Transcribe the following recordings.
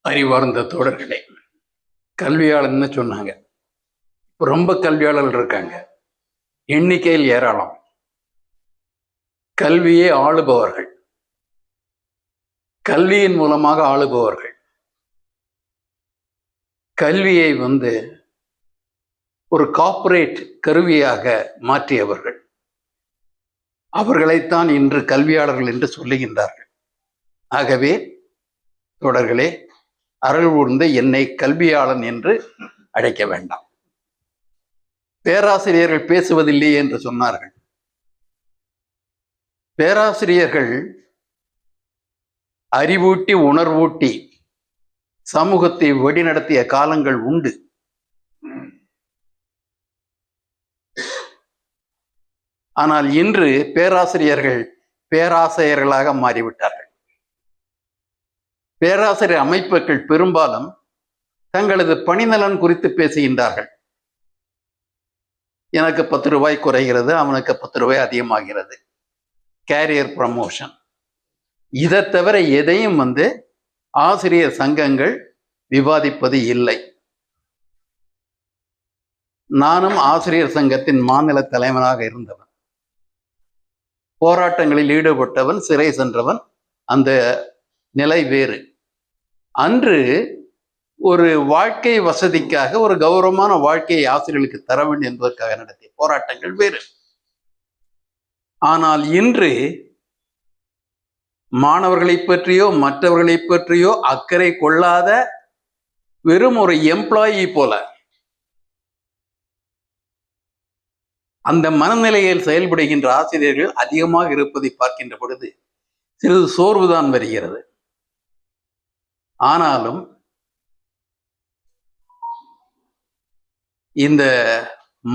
அறிவார்ந்த தோழர்களே, கல்வியாளர்னு சொன்னாங்க. ரொம்ப கல்வியாளர்கள் இருக்காங்க, எண்ணிக்கையில் ஏராளம். கல்வியை ஆளுபவர்கள், கல்வியின் மூலமாக ஆளுபவர்கள், கல்வியை ஒரு கார்ப்பரேட் கருவியாக மாற்றியவர்கள், அவர்களைத்தான் இன்று கல்வியாளர்கள் என்று சொல்லுகின்றார்கள். ஆகவே தோழர்களே, அருள் கூர்ந்த என்னை கல்வியாளன் என்று அழைக்க வேண்டாம். பேராசிரியர்கள் பேசுவதில்லையே என்று சொன்னார்கள். பேராசிரியர்கள் அறிவூட்டி உணர்வூட்டி சமூகத்தை வழிநடத்திய காலங்கள் உண்டு. ஆனால் இன்று பேராசிரியர்கள் பேராசிரியர்களாக மாறிவிட்டார்கள். பேராசிரியர் அமைப்புகள் பெரும்பாலும் தங்களது பணிநலன் குறித்து பேசுகின்றார்கள். எனக்கு 10 ரூபாய் குறைகிறது, அவனுக்கு 10 ரூபாய் அதிகமாகிறது, கேரியர் ப்ரமோஷன். இதை தவிர எதையும் ஆசிரியர் சங்கங்கள் விவாதிப்பது இல்லை. நானும் ஆசிரியர் சங்கத்தின் மாநில தலைவனாக இருந்தவன், போராட்டங்களில் ஈடுபட்டவன், சிறை சென்றவன். அந்த நிலை வேறு. அன்று ஒரு வாழ்க்கை வசதிக்காக ஒரு கௌரவமான வாழ்க்கையை ஆசிரியர்களுக்கு தர வேண்டும் என்பதற்காக நடத்திய போராட்டங்கள் வேறு. ஆனால் இன்று மாணவர்களை பற்றியோ மற்றவர்களை பற்றியோ அக்கறை கொள்ளாத வெறும் ஒரு எம்ப்ளாயி போல அந்த மனநிலையில் செயல்படுகின்ற ஆசிரியர்கள் அதிகமாக இருப்பதை பார்க்கின்ற பொழுது சிறிது சோர்வுதான் வருகிறது. ஆனாலும் இந்த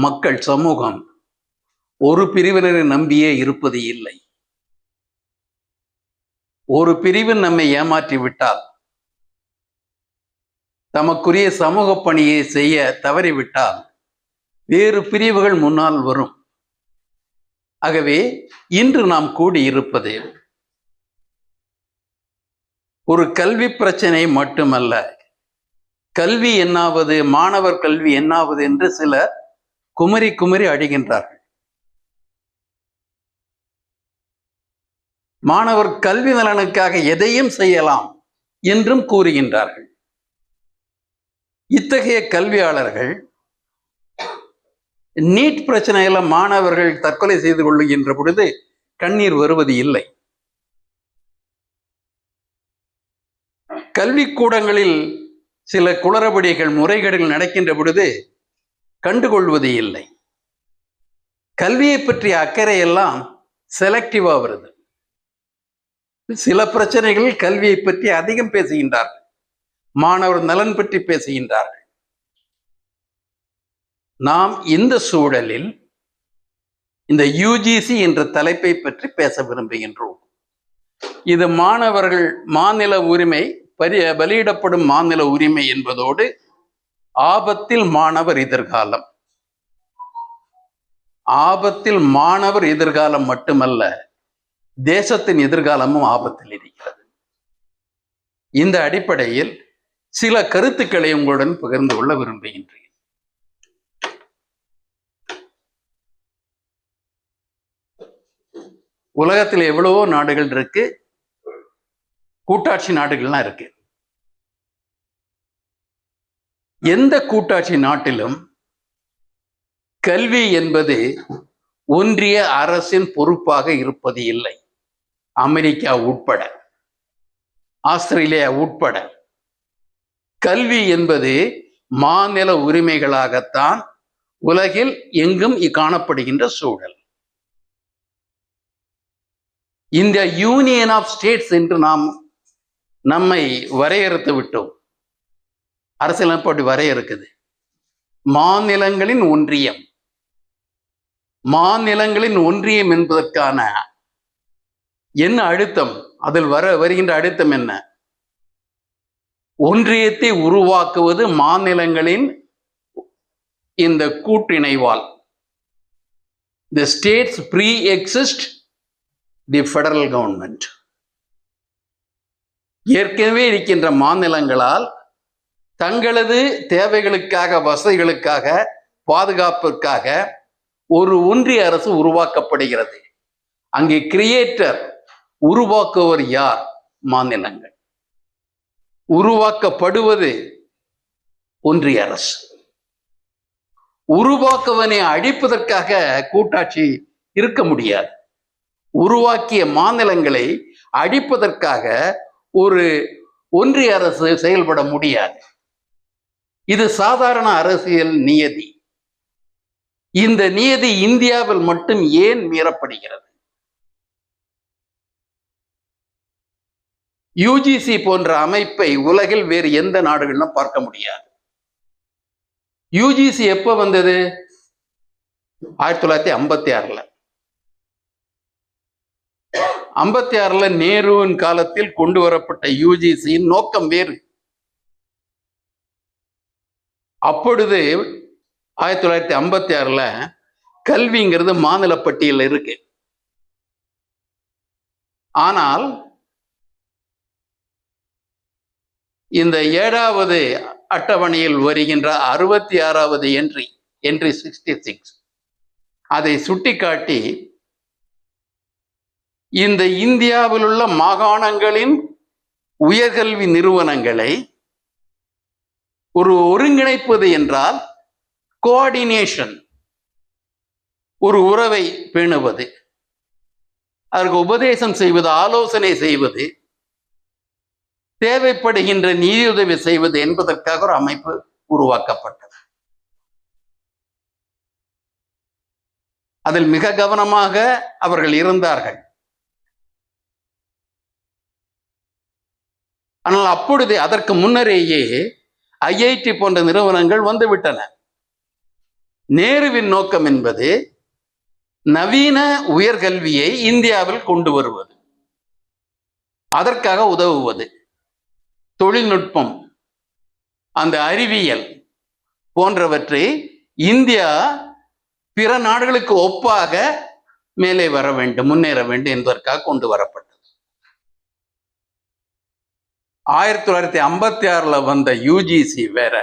மக்கள் சமூகம் ஒரு பிரிவினரை நம்பியே இருப்பது இல்லை. ஒரு பிரிவு நம்மை ஏமாற்றி விட்டால், தமக்குரிய சமூக பணியை செய்ய தவறிவிட்டால் வேறு பிரிவுகள் முன்னால் வரும். ஆகவே இன்று நாம் கூடியிருப்பது ஒரு கல்வி பிரச்சனை மட்டுமல்ல. கல்வி என்னாவது, மாணவர் கல்வி என்னாவது என்று சிலர் குமரி குமரி அழிகின்றார்கள். மாணவர் கல்வி நலனுக்காக எதையும் செய்யலாம் என்றும் கூறுகின்றார்கள். இத்தகைய கல்வியாளர்கள் நீட் பிரச்சனையில மாணவர்கள் தற்கொலை செய்து கொள்ளுகின்ற பொழுது கண்ணீர் வருவது இல்லை. கல்விக்கூடங்களில் சில குளறுபடிகள், முறைகேடுகள் நடக்கின்ற பொழுது கண்டுகொள்வது இல்லை. கல்வியை பற்றிய அக்கறை எல்லாம் செலக்டிவா வருது. சில பிரச்சனைகள் கல்வியை பற்றி அதிகம் பேசுகின்றார்கள், மாணவர் நலன் பற்றி பேசுகின்றார்கள். நாம் இந்த சூழலில் இந்த யுஜிசி என்ற தலைப்பை பற்றி பேச விரும்புகின்றோம். இது மாணவர்கள் மாநில உரிமை, பலியிடப்படும் மாநில உரிமை என்பதோடு ஆபத்தில் மாணவர் எதிர்காலம். ஆபத்தில் மாணவர் எதிர்காலம் மட்டுமல்ல, தேசத்தின் எதிர்காலமும் ஆபத்தில் இருக்கிறது. இந்த அடிப்படையில் சில கருத்துக்களை உங்களுடன் பகிர்ந்து கொள்ள விரும்புகின்றேன். உலகத்தில் எவ்வளவோ நாடுகள் இருக்கு, கூட்டாட்சி நாடுகள்லாம் இருக்கு. எந்த கூட்டாட்சி நாட்டிலும் கல்வி என்பது ஒன்றிய அரசின் பொறுப்பாக இருப்பது இல்லை. அமெரிக்கா உட்பட, ஆஸ்திரேலியா உட்பட கல்வி என்பது மாநில உரிமைகளாகத்தான் உலகில் எங்கும் காணப்படுகின்ற சூழல். இந்த யூனியன் ஆஃப் ஸ்டேட்ஸ் என்று நாம் நம்மை வரையறுத்து விட்டோம். அரசியலமைப்பு வரையறுக்குது. மாநிலங்களின் ஒன்றியம். மாநிலங்களின் ஒன்றியம் என்பதற்கான என்ன அழுத்தம், அதில் வருகின்ற அழுத்தம் என்ன? ஒன்றியத்தை உருவாக்குவது மாநிலங்களின் இந்த கூட்டிணைவால். The states pre-exist the federal government. ஏற்கனவே இருக்கின்ற மாநிலங்களால் தங்களது தேவைகளுக்காக, வசதிகளுக்காக, பாதுகாப்பிற்காக ஒரு ஒன்றிய அரசு உருவாக்கப்படுகிறது. அங்கே கிரியேட்டர், உருவாக்குவர் யார்? மாநிலங்கள். உருவாக்கப்படுவது ஒன்றிய அரசு. உருவாக்குவனை அழிப்பதற்காக கூட்டாட்சி இருக்க முடியாது. உருவாக்கிய மாநிலங்களை அழிப்பதற்காக ஒரு ஒன்றிய அரசு செயல்பட முடியாது. இது சாதாரண அரசியல் நியதி. இந்த நியதி இந்தியாவில் மட்டும் ஏன் மீறப்படுகிறது? யுஜிசி போன்ற அமைப்பை உலகில் வேறு எந்த நாடுகளிலும் பார்க்க முடியாது. யுஜிசி எப்ப வந்தது? 1956. 56 நேருவின் காலத்தில் கொண்டு வரப்பட்ட யுஜிசியின் நோக்கம் வேறு. அப்பொழுது 1956 கல்விங்கிறது மாநில பட்டியலில் இருக்கு. ஆனால் இந்த 7வது அட்டவணையில் வருகின்ற 66வது என்ட்ரி 66 அதை சுட்டிக்காட்டி இந்த இந்தியாவில் உள்ள மாகாணங்களின் உயர்கல்வி நிறுவனங்களை ஒரு ஒருங்கிணைப்பது என்றால் கோஆர்டினேஷன், ஒரு உறவை பேணுவது, அதற்கு உபதேசம் செய்வது, ஆலோசனை செய்வது, தேவைப்படுகின்ற நிதியுதவி செய்வது என்பதற்காக ஒரு அமைப்பு உருவாக்கப்பட்டது. அதில் மிக கவனமாக அவர்கள் இருந்தார்கள். ஆனால் அப்பொழுது அதற்கு முன்னரேயே ஐஐடி போன்ற நிறுவனங்கள் வந்துவிட்டன. நேருவின் நோக்கம் என்பது நவீன உயர்கல்வியை இந்தியாவில் கொண்டு வருவது, அதற்காக உதவுவது, தொழில்நுட்பம், அந்த அறிவியல் போன்றவற்றை இந்தியா பிற நாடுகளுக்கு ஒப்பாக மேலே வர வேண்டும், முன்னேற வேண்டும் என்பதற்காக கொண்டு வரப்பட்டது. 1956 வந்த யுஜிசி வேற,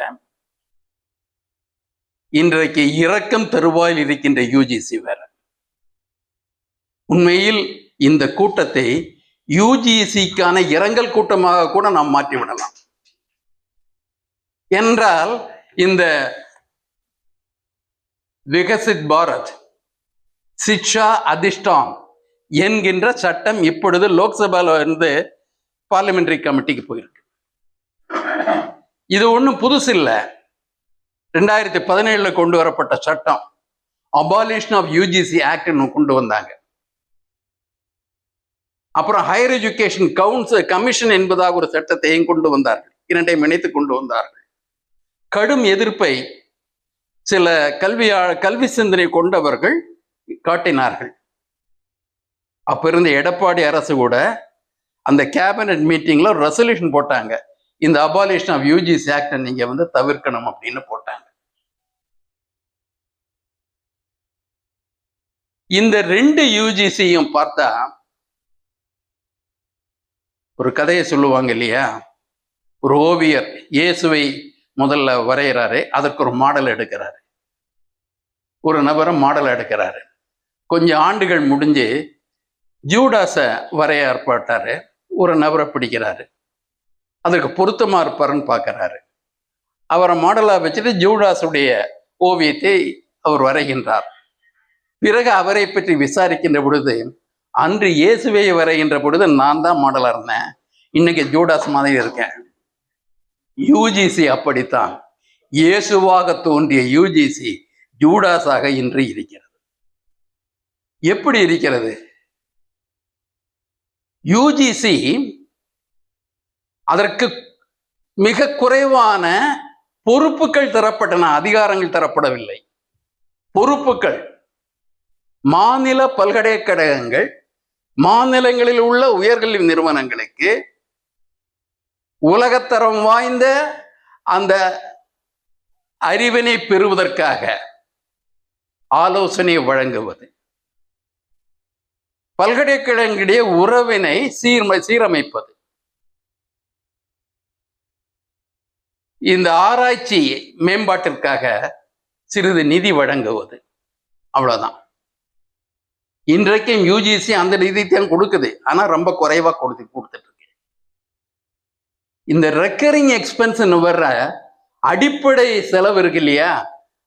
இன்றைக்கு இறக்கம் தருவாயில் இருக்கின்ற யுஜிசி வேற. உண்மையில் இந்த கூட்டத்தை யுஜிசிக்கான இரங்கல் கூட்டமாக கூட நாம் மாற்றிவிடலாம். என்றால் இந்த விகசித் பாரத் சிக்ஷா அதிஷ்டான் என்கின்ற சட்டம் இப்பொழுது லோக்சபால இருந்து பார்லிமெண்டரி கமிட்டிக்கு போயிருக்கு. இது ஒன்றும் புதுசு இல்லை. 2017 கொண்டு வரப்பட்ட சட்டம், அபாலிஷன் ஆஃப் யுஜிசி ஆக்ட் கொண்டு வந்தாங்க. அப்புறம் ஹையர் எஜுகேஷன் கவுன்சில் கமிஷன் என்பதாக ஒரு சட்டத்தையும் கொண்டு வந்தார்கள். இரண்டையும் இணைத்து கொண்டு வந்தார்கள். கடும் எதிர்ப்பை சில கல்வி சிந்தனை கொண்டவர்கள் காட்டினார்கள். அப்ப இருந்த எடப்பாடி அரசு கூட அந்த கேபினட் மீட்டிங்ல ஒரு ரெசல்யூஷன் போட்டாங்க, இந்த அபாலிஷன் ஆஃப் யுஜிசி ஆக்ட் நீங்க தவிர்க்கணும் அப்படின்னு போட்டாங்க. இந்த 2 யுஜிசியும் பார்த்தா ஒரு கதையை சொல்லுவாங்க இல்லையா, ஒரு ஓவியர் இயேசுவை முதல்ல வரைகிறாரு, அதற்கு ஒரு மாடல் எடுக்கிறாரு, ஒரு நபரை மாடல் எடுக்கிறாரு. கொஞ்சம் ஆண்டுகள் முடிஞ்சு ஜூடாஸை வரைய ஏற்பட்டாரு, ஒரு நபரை பிடிக்கிறாரு, அதற்கு பொருத்தமா இருப்பாருன்னு பார்க்கிறாரு. அவரை மாடலா வச்சுட்டு ஜூடாஸுடைய ஓவியத்தை அவர் வரைகின்றார். பிறகு அவரை பற்றி விசாரிக்கின்ற பொழுது, அன்று இயேசுவை வரைகின்ற பொழுது நான் தான் மாடலா இருந்தேன், இன்னைக்கு ஜூடாஸ் மாதிரி இருக்கேன். யுஜிசி அப்படித்தான். இயேசுவாக தோன்றிய யுஜிசி ஜூடாஸாக இன்று இருக்கிறது. எப்படி இருக்கிறது? யுஜிசி அதற்கு மிக குறைவான பொறுப்புகள் தரப்பட்டன, அதிகாரங்கள் தரப்படவில்லை. பொறுப்புகள் மாநில பல்கலைக்கழகங்கள் மாநிலங்களில் உள்ள உயர்கல்வி நிறுவனங்களுக்கு உலகத்தரம் வாய்ந்த அந்த அறிவினை பெறுவதற்காக ஆலோசனை வழங்குவது, பல்கலைக்கழகங்களுடைய உறவினை சீரமைப்பது, இந்த ஆராய்ச்சி மேம்பாட்டிற்காக சிறிது நிதி வழங்குவது, அவ்வளவுதான். இன்றைக்கும் யூஜிசி அந்த நிதியத்தையும் கொடுக்குது, ஆனா ரொம்ப குறைவா கொடுத்துட்டு இருக்கு. இந்த ரெக்கரிங் எக்ஸ்பென்ஸ் வர்ற அடிப்படை செலவு இருக்கு இல்லையா,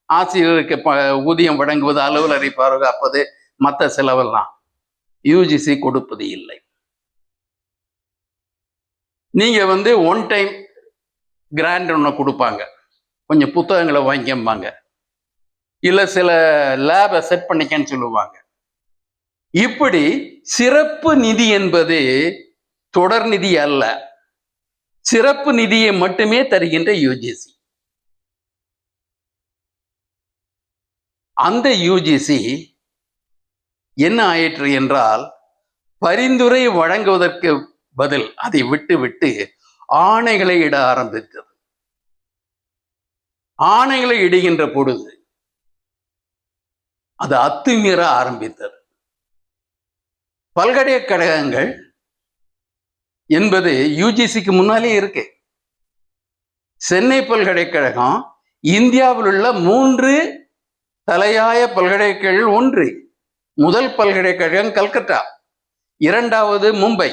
ஆசிரியருக்கு ஊதியம் வழங்குவது, அலுவலரை பாதுகாப்பது, மற்ற செலவெல்லாம் யூஜிசி கொடுப்பது இல்லை. நீங்க ஒன் டைம் கிராண்ட் ஒன்று கொடுப்பாங்க, கொஞ்சம் புத்தகங்களை வாங்கிப்பாங்க, இல்ல சில லேபை செட் பண்ணிக்கன்னு சொல்லுவாங்க. இப்படி சிறப்பு நிதி என்பது தொடர் நிதி அல்ல, சிறப்பு நிதியை மட்டுமே தருகின்ற யூஜிசி. அந்த யூஜிசி என்ன ஆயிற்று என்றால், பரிந்துரை வழங்குவதற்கு பதில் அதை விட்டு ஆணைகளை இட ஆரம்பித்தது. ஆணைகளை இடுகின்ற பொழுது அது அத்துமீற ஆரம்பித்தது. பல்கலைக்கழகங்கள் என்பது யூஜிசிக்கு முன்னாலே இருக்கு. சென்னை பல்கலைக்கழகம் இந்தியாவில் உள்ள 3 தலையாய பல்கலைக்கழகங்கள் ஒன்று. முதல் பல்கலைக்கழகம் கல்கத்தா, 2வது மும்பை,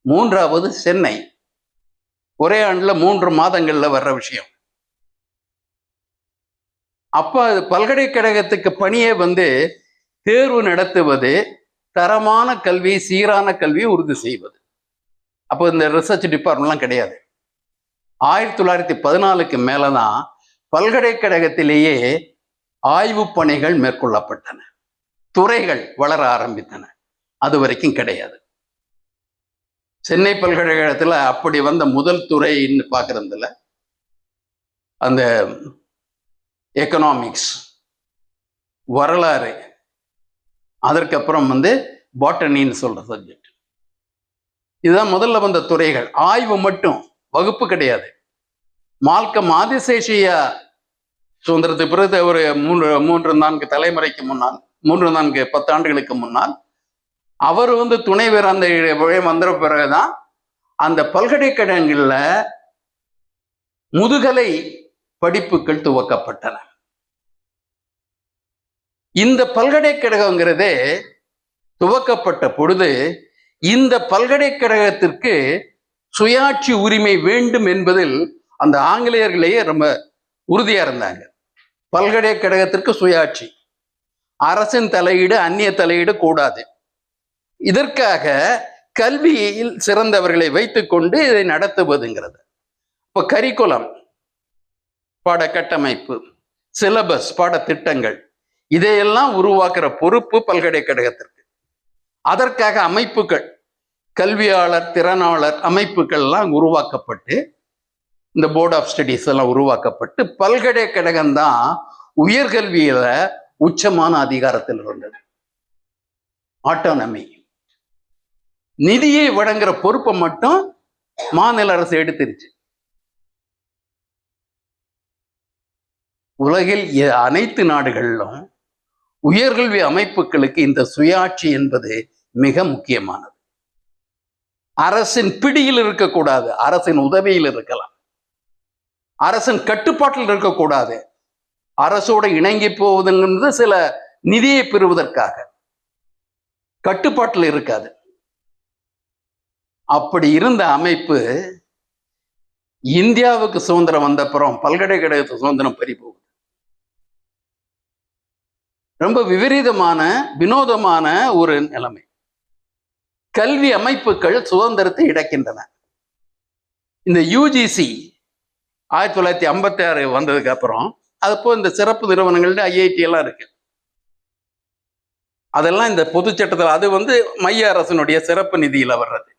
3வது சென்னை. ஒரே ஆண்டுல 3 மாதங்கள்ல வர்ற விஷயம். அப்ப பல்கலைக்கழகத்துக்கு பணியே தேர்வு நடத்துவது, தரமான கல்வி, சீரான கல்வியை உறுதி செய்வது. அப்போ இந்த ரிசர்ச் டிபார்ட்மெண்ட்லாம் கிடையாது. 1914க்கு மேலதான் பல்கலைக்கழகத்திலேயே ஆய்வு பணிகள் மேற்கொள்ளப்பட்டன, துறைகள் வளர ஆரம்பித்தன. அது வரைக்கும் கிடையாது. சென்னை பல்கலைக்கழகத்தில் அப்படி வந்த முதல் துறைன்னு பார்க்கறதுல அந்த எக்கனாமிக்ஸ், வரலாறு, அதற்கப்புறம் பாட்டனின்னு சொல்ற சப்ஜெக்ட், இதுதான் முதல்ல வந்த துறைகள். ஆய்வு மட்டும், வகுப்பு கிடையாது. மால்கம் ஆதிசேஷியா சுதந்திரத்துக்கு பிறகு ஒரு 3-4 தலைமுறைக்கு முன்னால், 3-4 10 ஆண்டுகளுக்கு முன்னால் அவர் துணைவர் அந்த வந்த பிறகுதான் அந்த பல்கலைக்கழகங்கள்ல முதுகலை படிப்புகள் துவக்கப்பட்டன. இந்த பல்கலைக்கழகங்கிறதே துவக்கப்பட்ட பொழுது இந்த பல்கலைக்கழகத்திற்கு சுயாட்சி உரிமை வேண்டும் என்பதில் அந்த ஆங்கிலேயர்களையே ரொம்ப உறுதியா இருந்தாங்க. பல்கலைக்கழகத்திற்கு சுயாட்சி, அரசின் தலையீடு, அந்நிய தலையீடு கூடாது. இதற்காக கல்வியில் சிறந்தவர்களை வைத்துக்கொண்டு இதை நடத்துவதுங்கிறது. இப்போ கரிக்குலம், பாட கட்டமைப்பு, சிலபஸ், பாடத்திட்டங்கள், இதையெல்லாம் உருவாக்குற பொறுப்பு பல்கலைக்கழகத்திற்கு. அதற்காக அமைப்புகள், கல்வியாளர், திறனாளர் அமைப்புகள் எல்லாம் உருவாக்கப்பட்டு, இந்த போர்ட் ஆஃப் ஸ்டடீஸ் எல்லாம் உருவாக்கப்பட்டு, பல்கலைக்கழகம் தான் உயர்கல்வியில உச்சமான அதிகாரத்தில் இருந்தது. ஆட்டோனமி, நிதியை வழங்குற பொறுப்பை மட்டும் மாநில அரசு எடுத்துருச்சு. உலகில் அனைத்து நாடுகளிலும் உயர்கல்வி அமைப்புகளுக்கு இந்த சுயாட்சி என்பது மிக முக்கியமானது. அரசின் பிடியில் இருக்கக்கூடாது, அரசின் உதவியில் இருக்கலாம். அரசின் கட்டுப்பாட்டில் இருக்கக்கூடாது, அரசோடு இணங்கி போவதுங்கிறது சில நிதியை பெறுவதற்காக கட்டுப்பாட்டில் இருக்காது. அப்படி இருந்த அமைப்பு இந்தியாவுக்கு சுதந்திரம் வந்தப்புறம் பல்கலைக்கழகத்துக்கு சுதந்திரம் பறிபோகுது. ரொம்ப விபரீதமான, வினோதமான ஒரு நிலைமை. கல்வி அமைப்புகள் சுதந்திரத்தை இழக்கின்றன. இந்த யூஜிசி 1956 வந்ததுக்கு அப்புறம், அப்போ இந்த சிறப்பு நிறுவனங்கள்ல ஐஐடி எல்லாம் இருக்கு. அதெல்லாம் இந்த பொது சட்டத்தில், அது மைய அரசினுடைய சிறப்பு நிதியில வர்றது.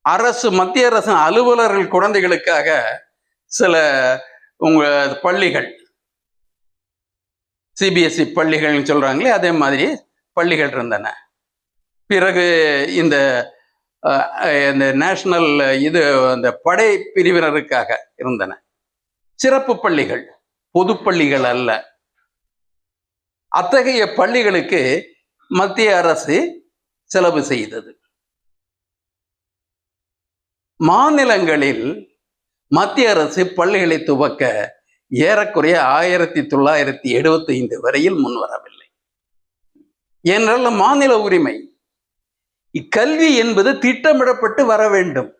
அரசு, மத்திய அரசு அலுவலர்கள் குழந்தைகளுக்காக சில பள்ளிகள், சிபிஎஸ்இ பள்ளிகள்னு சொல்றாங்களே, அதே மாதிரி பள்ளிகள் இருந்தன. பிறகு இந்த இந்த நேஷனல் இது அந்த படை பிரிவினருக்காக இருந்தன. சிறப்பு பள்ளிகள், பொது பள்ளிகள் அல்ல. அத்தகைய பள்ளிகளுக்கு மத்திய அரசு செலவு செய்தது. மாநிலங்களில் மத்திய அரசு பள்ளிகளை துவக்க ஏறக்குறைய 1975 வரையில் முன்வரவில்லை. ஏனென்றால் மாநில உரிமை. இக்கல்வி என்பது திட்டமிடப்பட்டு வர வேண்டும்.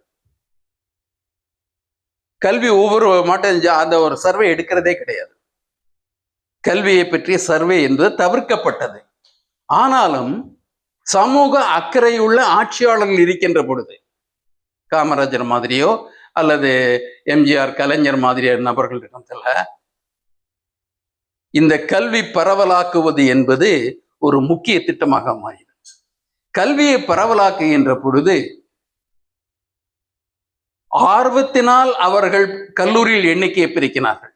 கல்வி ஒவ்வொரு மாட்டம் அந்த ஒரு சர்வே எடுக்கிறதே கிடையாது. கல்வியை பற்றிய சர்வே என்பது தவிர்க்கப்பட்டது. ஆனாலும் சமூக அக்கறையுள்ள ஆட்சியாளர்கள் இருக்கின்ற பொழுது, காமராஜர் மாதிரியோ அல்லது எம்ஜிஆர், கலைஞர் மாதிரியான நபர்களிடத்துல இந்த கல்வி பரவலாக்குவது என்பது ஒரு முக்கிய திட்டமாக மாறியது. கல்வியை பரவலாக்குகின்ற பொழுது ஆர்வத்தினால் அவர்கள் கல்லூரியில் எண்ணிக்கையை பெருக்கினார்கள்.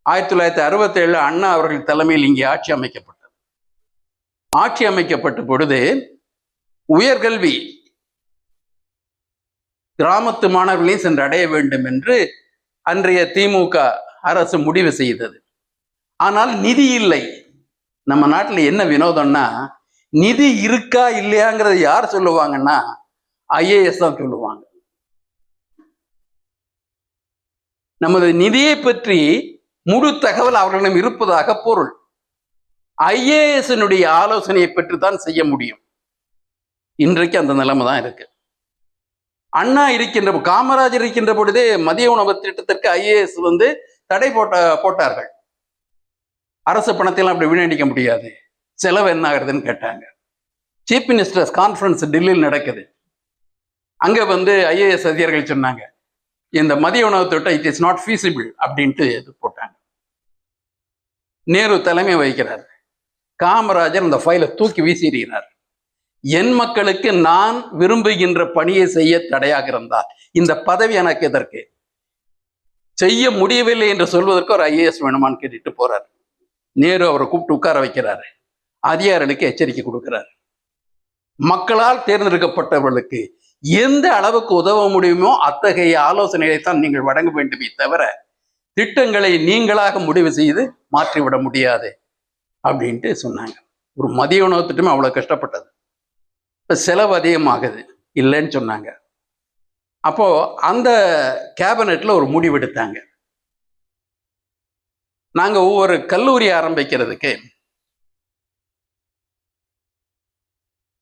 1967 அண்ணா அவர்கள் தலைமையில் இங்கே ஆட்சி அமைக்கப்பட்டது. ஆட்சி அமைக்கப்பட்ட பொழுது உயர்கல்வி கிராமத்து மாணவர்களையும் சென்று அடைய வேண்டும் என்று அன்றைய திமுக அரசு முடிவு செய்தது. ஆனால் நிதி இல்லை. நம்ம நாட்டில் என்ன வினோதம்னா, நிதி இருக்கா இல்லையாங்கிறது யார் சொல்லுவாங்கன்னா IAS தான் சொல்லுவாங்க. நமது நிதியை பற்றி முழு தகவல் அவர்களிடம் இருப்பதாக பொருள். IAS ஆலோசனையை பெற்று தான் செய்ய முடியும். இன்றைக்கு அந்த நிலைமை தான் இருக்கு. அண்ணா இருக்கின்ற, காமராஜர் இருக்கின்ற பொழுதே மதிய உணவு திட்டத்திற்கு IAS தடை போட்டார்கள். அரசு பணத்தையெல்லாம் அப்படி வீணடிக்க முடியாது, செலவு என்ன ஆகுதுன்னு கேட்டாங்க. சீஃப் மினிஸ்டர்ஸ் கான்ஃபரன்ஸ் டெல்லியில் நடக்குது. அங்க IAS அதிகாரிகள் சொன்னாங்க, இந்த மதிய உணவு திட்டம் இட் இஸ் நாட் ஃபீசிபிள் அப்படின்ட்டு இது போட்டாங்க. நேரு தலைமை வகிக்கிறார். காமராஜர் இந்த ஃபைலை தூக்கி வீசிடுகிறார். என் மக்களுக்கு நான் விரும்புகின்ற பணியை செய்ய தடையாக இருந்தால் இந்த பதவி எனக்கு எதற்கு, செய்ய முடியவில்லை என்று சொல்வதற்கு ஒரு IAS வேணுமான்னு கேட்டுட்டு போறாரு. நேரு அவரை கூப்பிட்டு உட்கார வைக்கிறாரு. அதிகாரிகளுக்கு எச்சரிக்கை கொடுக்கிறார். மக்களால் தேர்ந்தெடுக்கப்பட்டவர்களுக்கு எந்த அளவுக்கு உதவ முடியுமோ அத்தகைய ஆலோசனைகளை தான் நீங்கள் வழங்க வேண்டுமே தவிர திட்டங்களை நீங்களாக முடிவு செய்து மாற்றிவிட முடியாது அப்படின்ட்டு சொன்னாங்க. ஒரு மதிய உணவு திட்டமே அவ்வளவு கஷ்டப்பட்டது. இப்போ செலவு அதிகமாகுது இல்லைன்னு சொன்னாங்க. அப்போ அந்த கேபினெட்ல ஒரு முடிவு எடுத்தாங்க. நாங்க ஒவ்வொரு கல்லூரி ஆரம்பிக்கிறதுக்கு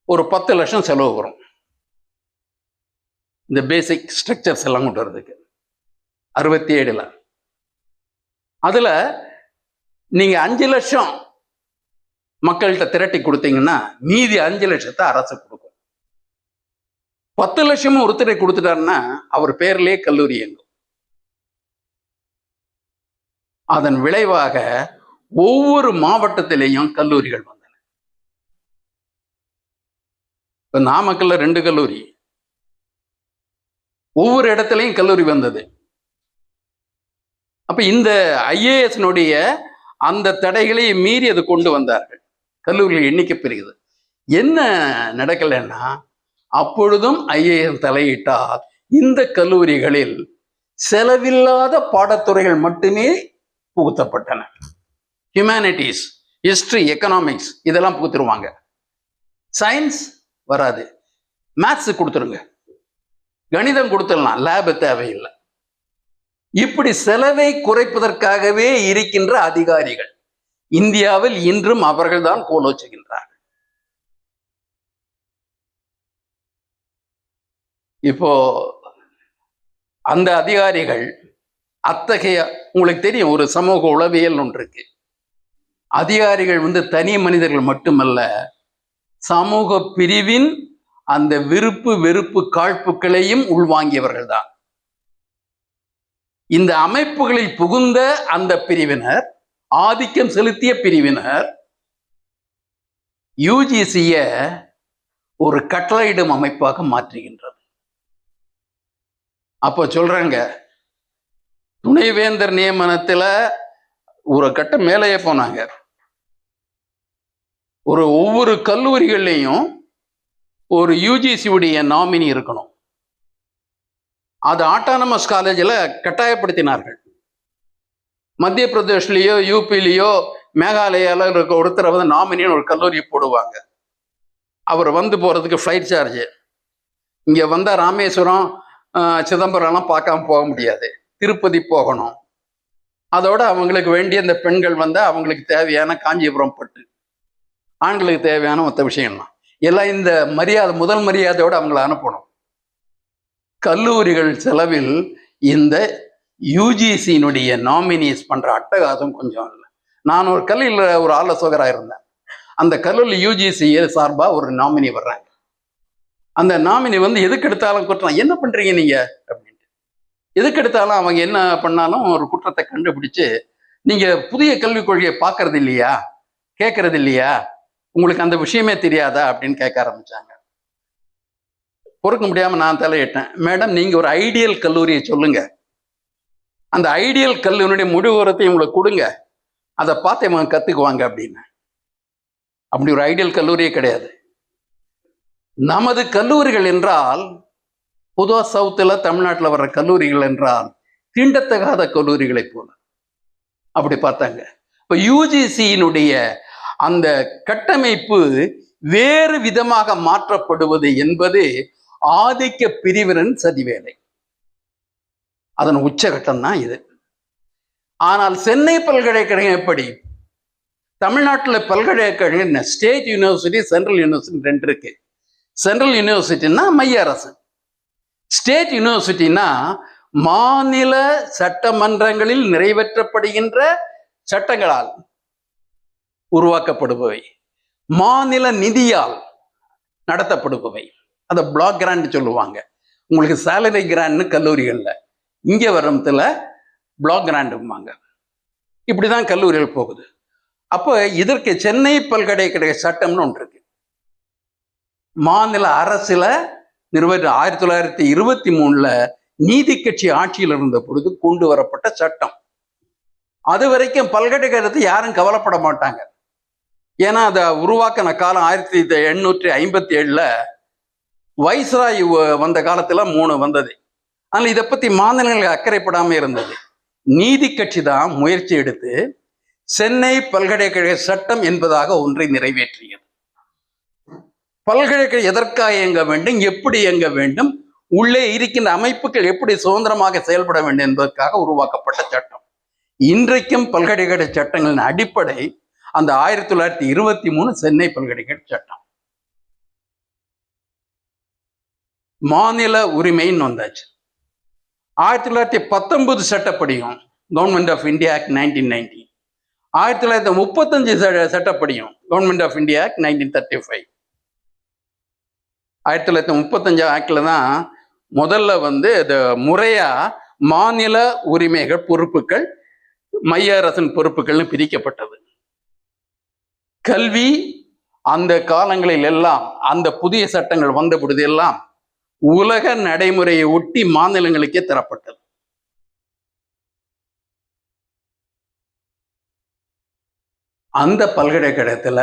ஒரு 10 லட்சம் செலவு வரும். இந்த பேசிக் ஸ்ட்ரக்சர்ஸ் எல்லாம் கொண்டு வரதுக்கு 67ல். அதுல நீங்க 5 லட்சம் மக்கள்கிட்ட திரட்டி கொடுத்தீங்கன்னா மீதி 5 லட்சத்தை அரசு கொடுக்கும். 10 லட்சமும் ஒருத்தரை கொடுத்துட்டாருன்னா அவர் பேர்லயே கல்லூரி இயங்கும். அதன் விளைவாக ஒவ்வொரு மாவட்டத்திலேயும் கல்லூரிகள் வந்தன. இப்ப நாமக்கல்ல 2 கல்லூரி, ஒவ்வொரு இடத்துலையும் கல்லூரி வந்தது. அப்ப இந்த IAS அந்த தடைகளை மீறி அது கொண்டு வந்தார்கள். கல்லூரிகள் எண்ணிக்கை பெருகுது. என்ன நடக்கலைன்னா, அப்பொழுதும் IAS தலையிட்டால் இந்த கல்லூரிகளில் செலவில்லாத பாடத்துறைகள் மட்டுமே புகுத்தப்பட்டன. ஹியூமானிட்டிஸ், ஹிஸ்டரி, எக்கனாமிக்ஸ் இதெல்லாம் புகுத்துருவாங்க. சயின்ஸ் வராது. மேத்ஸ் கொடுத்துருங்க, கணிதம் கொடுத்துடலாம், லேபு தேவையில்லை. இப்படி செலவை குறைப்பதற்காகவே இருக்கின்ற அதிகாரிகள் இந்தியாவில் இன்றும் அவர்கள்தான் கோலோச்சுகின்றார்கள். இப்போ அந்த அதிகாரிகள் அத்தகைய, உங்களுக்கு தெரியும், ஒரு சமூக உளவியல் ஒன்று இருக்கு. அதிகாரிகள் தனி மனிதர்கள் மட்டுமல்ல, சமூக பிரிவின் அந்த விருப்பு வெறுப்பு காழ்ப்புகளையும் உள்வாங்கியவர்கள் தான். இந்த அமைப்புகளில் புகுந்த அந்த பிரிவினர், ஆதிக்கம் செலுத்திய பிரிவினர் UGC-ய ஒரு கட்டளையிடும் அமைப்பாக மாற்றுகின்றது. அப்போ சொல்றாங்க, துணைவேந்தர் நியமனத்துல ஒரு கட்டம் மேலேயே போனாங்க. ஒவ்வொரு கல்லூரிகள்லையும் ஒரு யூஜிசியுடைய நாமினி இருக்கணும். அது ஆட்டானமஸ் காலேஜில் கட்டாயப்படுத்தினார்கள். மத்திய பிரதேஷ்லேயோ யூபிலேயோ மேகாலயால இருக்க ஒருத்தரை வந்து நாமினின்னு ஒரு கல்லூரி போடுவாங்க. அவர் வந்து போகிறதுக்கு ஃப்ளைட் சார்ஜ். இங்கே வந்தால் ராமேஸ்வரம் சிதம்பரம்லாம் பார்க்காம போக முடியாது, திருப்பதி போகணும். அதோட அவங்களுக்கு வேண்டிய இந்த பெண்கள் வந்தால் அவங்களுக்கு தேவையான காஞ்சிபுரம் பட்டு, ஆண்களுக்கு தேவையான மற்ற விஷயம்லாம் எல்லாம் இந்த மரியாதை, முதல் மரியாதையோடு அவங்கள அனுப்பணும். கல்லூரிகள் செலவில் இந்த யூஜிசியினுடைய நாமினிஸ் பண்ற அட்டகாசம் கொஞ்சம் இல்லை. நான் ஒரு கல்லூரியில் ஒரு ஆலோசகராக இருந்தேன். அந்த கல்லூரி யூஜிசி சார்பாக ஒரு நாமினி வர்றாங்க. அந்த நாமினி வந்து எதுக்கு எடுத்தாலும் குற்றம், என்ன பண்றீங்க நீங்க அப்படின்ட்டு. எதுக்கு எடுத்தாலும் அவங்க என்ன பண்ணாலும் ஒரு குற்றத்தை கண்டுபிடிச்சு, நீங்க புதிய கல்விக் கொள்கையை பார்க்கறது இல்லையா, கேட்கறது இல்லையா, உங்களுக்கு அந்த விஷயமே தெரியாதா அப்படின்னு கேட்க ஆரம்பிச்சாங்க. பொறுக்க முடியாம நான் தலையிட்டேன். மேடம், நீங்க ஒரு ஐடியல் கல்லூரியை சொல்லுங்க, அந்த ஐடியல் கல்லூரியுடைய முடிவுரத்தை உங்களுக்கு கொடுங்க, அதை பார்த்து இவங்க கத்துக்குவாங்க அப்படின்னு. அப்படி ஒரு ஐடியல் கல்லூரியே கிடையாது. நமது கல்லூரிகள் என்றால் பொதுவாக சவுத்தில் தமிழ்நாட்டில் வர்ற கல்லூரிகள் என்றால் தீண்டத்தகாத கல்லூரிகளை போல அப்படி பார்த்தாங்க. இப்போ யூஜிசியினுடைய அந்த கட்டமைப்பு வேறு விதமாக மாற்றப்படுவது என்பது ஆதிக்க பிரிவினரின் சதிவேலை. அதன் உச்சகட்டம் தான் இது. ஆனால் சென்னை பல்கலைக்கழகம் எப்படி? தமிழ்நாட்டில் பல்கலைக்கழகம் ஸ்டேட் யூனிவர்சிட்டி, சென்ட்ரல் யூனிவர்சிட்டி ரெண்டு இருக்கு. சென்ட்ரல் யூனிவர்சிட்டின்னா மைய அரசு, ஸ்டேட் யூனிவர்சிட்டினா மாநில சட்டமன்றங்களில் நிறைவேற்றப்படுகின்ற சட்டங்களால் உருவாக்கப்படுபவை, மாநில நிதியால் நடத்தப்படுபவை. அதை பிளாக் கிராண்ட் சொல்லுவாங்க. உங்களுக்கு சேலரி கிராண்ட்னு கல்லூரிகளில், இங்கே வரத்துல பிளாக் கிராண்டுவாங்க. இப்படிதான் கல்லூரிகள் போகுது. அப்போ இதற்கு சென்னை பல்கலைக்கழக சட்டம்னு ஒன்று இருக்கு. மாநில அரசுல 1923 நீதி கட்சி ஆட்சியில் இருந்த பொழுது கொண்டு வரப்பட்ட சட்டம். அது வரைக்கும் பல்கலைக்கழகத்தை யாரும் கவலைப்பட மாட்டாங்க. ஏன்னா அதை உருவாக்கின காலம் 1857 வைஸ்ராய் வந்த காலத்துல 3 வந்தது. ஆனால் இதை பத்தி மாநிலங்களுக்கு அக்கறைப்படாம இருந்தது. நீதி கட்சி தான் முயற்சி எடுத்து சென்னை பல்கலைக்கழக சட்டம் என்பதாக ஒன்றை நிறைவேற்றியது. பல்கலைக்கழகம் எதற்காக இயங்க வேண்டும், எப்படி இயங்க வேண்டும், உள்ளே இருக்கின்ற அமைப்புகள் எப்படி சுதந்திரமாக செயல்பட வேண்டும் என்பதற்காக உருவாக்கப்பட்ட சட்டம். இன்றைக்கும் பல்கலைக்கழக சட்டங்களின் அடிப்படை அந்த 1923 சென்னை பல்கலைக்கழக சட்டம். மாநில உரிமைன்னு வந்தாச்சு. 1919 சட்டப்படியும் கவர்மெண்ட் ஆஃப் இந்தியா ஆக்ட் 1990, 1935 சட்டப்படியும் கவர்மெண்ட் ஆஃப் இந்தியா ஆக்ட் 1935. 1935 ஆக்ட்ல தான் முதல்ல வந்து இது முறையா மாநில உரிமைகள், பொறுப்புகள் மைய அரசின் பொறுப்புகள்னு பிரிக்கப்பட்டது. கல்வி அந்த காலங்களில் எல்லாம் அந்த புதிய சட்டங்கள் வந்த பொழுது எல்லாம் உலக நடைமுறையை ஒட்டி மாநிலங்களுக்கே தரப்பட்டது. அந்த பல்கலைக்கழகத்துல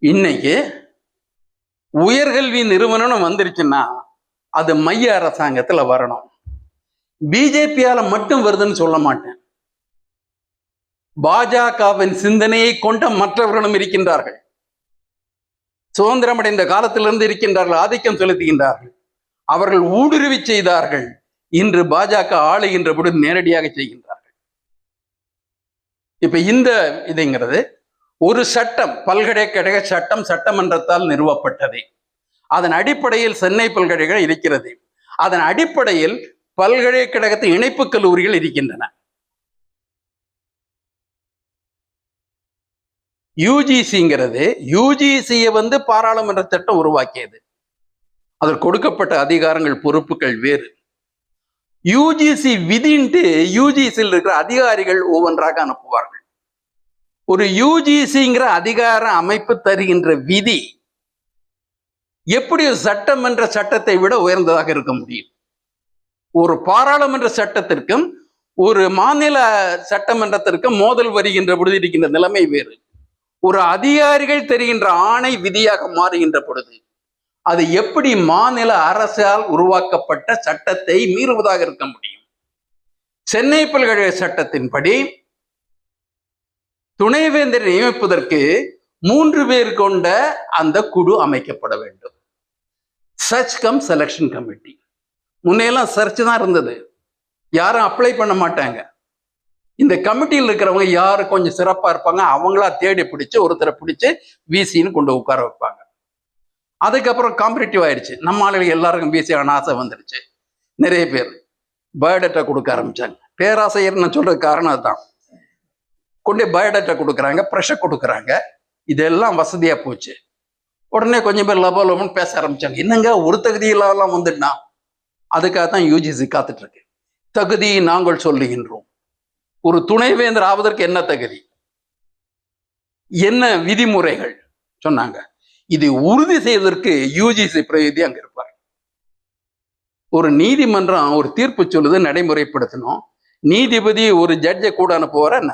இன்னைக்கு உயர்கல்வி நிறுவனம் வந்துருச்சுன்னா அது மைய அரசாங்கத்துல வரணும். பிஜேபியால மட்டும் வருதுன்னு சொல்ல மாட்டேன். பாஜகவின் சிந்தனையை கொண்ட மற்றவர்களும் இருக்கின்றார்கள். சுதந்திரமடைந்த காலத்திலிருந்து இருக்கின்றார்கள், ஆதிக்கம் செலுத்துகின்றார்கள். அவர்கள் ஊடுருவி செய்தார்கள். இன்று பாஜக ஆளுகின்ற பொழுது நேரடியாக செய்கின்றார்கள். இப்ப இந்த இதுங்கிறது ஒரு சட்டம், பல்கலைக்கழக சட்டம் சட்டமன்றத்தால் நிறுவப்பட்டது. அதன் அடிப்படையில் சென்னை பல்கலைக்கழகம் இருக்கிறது. அதன் அடிப்படையில் பல்கலைக்கழகத்தின் இணைப்பு கல்லூரிகள் இருக்கின்றன. யூஜிசிங்கிறது, யூஜிசியை வந்து பாராளுமன்ற சட்டம் உருவாக்கியது. அதற்கு கொடுக்கப்பட்ட அதிகாரங்கள், பொறுப்புகள் வேறு. யூஜிசி விதின்ட்டு யூஜிசியில் இருக்கிற அதிகாரிகள் ஒவ்வொன்றாக அனுப்புவார்கள். ஒரு யூஜிசிங்கிற அதிகார அமைப்பு தருகின்ற விதி எப்படி சட்டமன்ற சட்டத்தை விட உயர்ந்ததாக இருக்க முடியும்? ஒரு பாராளுமன்ற சட்டத்திற்கும் ஒரு மாநில சட்டமன்றத்திற்கும் மோதல் வருகின்ற பொழுது இருக்கின்ற நிலைமை வேறு. ஒரு அதிகாரிகள் தெரிகின்ற ஆணை விதியாக மாறுகின்ற பொழுது அது எப்படி மாநில அரசால் உருவாக்கப்பட்ட சட்டத்தை மீறுவதாக இருக்க முடியும்? சென்னை பல்கலைக்கழக சட்டத்தின்படி துணைவேந்தர் நியமிப்பதற்கு 3 பேர் கொண்ட அந்த குழு அமைக்கப்பட வேண்டும். Search cum selection committee. முன்னையெல்லாம் சர்ச் தான் இருந்தது, யாரும் அப்ளை பண்ண மாட்டாங்க. இந்த கமிட்டியில் இருக்கிறவங்க யாரு கொஞ்சம் சிறப்பா இருப்பாங்க, அவங்களா தேடி பிடிச்சு ஒருத்தரை பிடிச்சு விசின்னு கொண்டு உட்கார வைப்பாங்க. அதுக்கப்புறம் காம்படிட்டிவ் ஆயிடுச்சு, நம்ம ஆளுகளுக்கு எல்லாருக்கும் விசி ஆன ஆசை வந்துடுச்சு. நிறைய பேர் பயோடேட்டா கொடுக்க ஆரம்பிச்சாங்க. பேராசையர் நான் சொல்றது காரணம் அதுதான். கொண்டு பயோடேட்டா கொடுக்குறாங்க, ப்ரெஷர் கொடுக்குறாங்க, இதெல்லாம் வசதியா போச்சு. உடனே கொஞ்சம் பேர் லபோலபோன்னு பேச ஆரம்பிச்சாங்க. என்னங்க ஒரு தகுதியிலாம் வந்துடுனா? அதுக்காக தான் யூஜிசி காத்துட்டு இருக்கு. தகுதி நாங்கள் சொல்லுகின்றோம். ஒரு துணைவேந்தர் ஆவதற்கு என்ன தகுதி, என்ன விதிமுறைகள் சொன்னாங்க. இது உறுதி செய்வதற்கு யூஜிசி பிரதிநிதி அங்க இருப்பார். ஒரு நீதிமன்றம் ஒரு தீர்ப்பு சொல்லுது, நடைமுறைப்படுத்தணும். நீதிபதி ஒரு ஜட்ஜை கூட அனுப்புவார என்ன,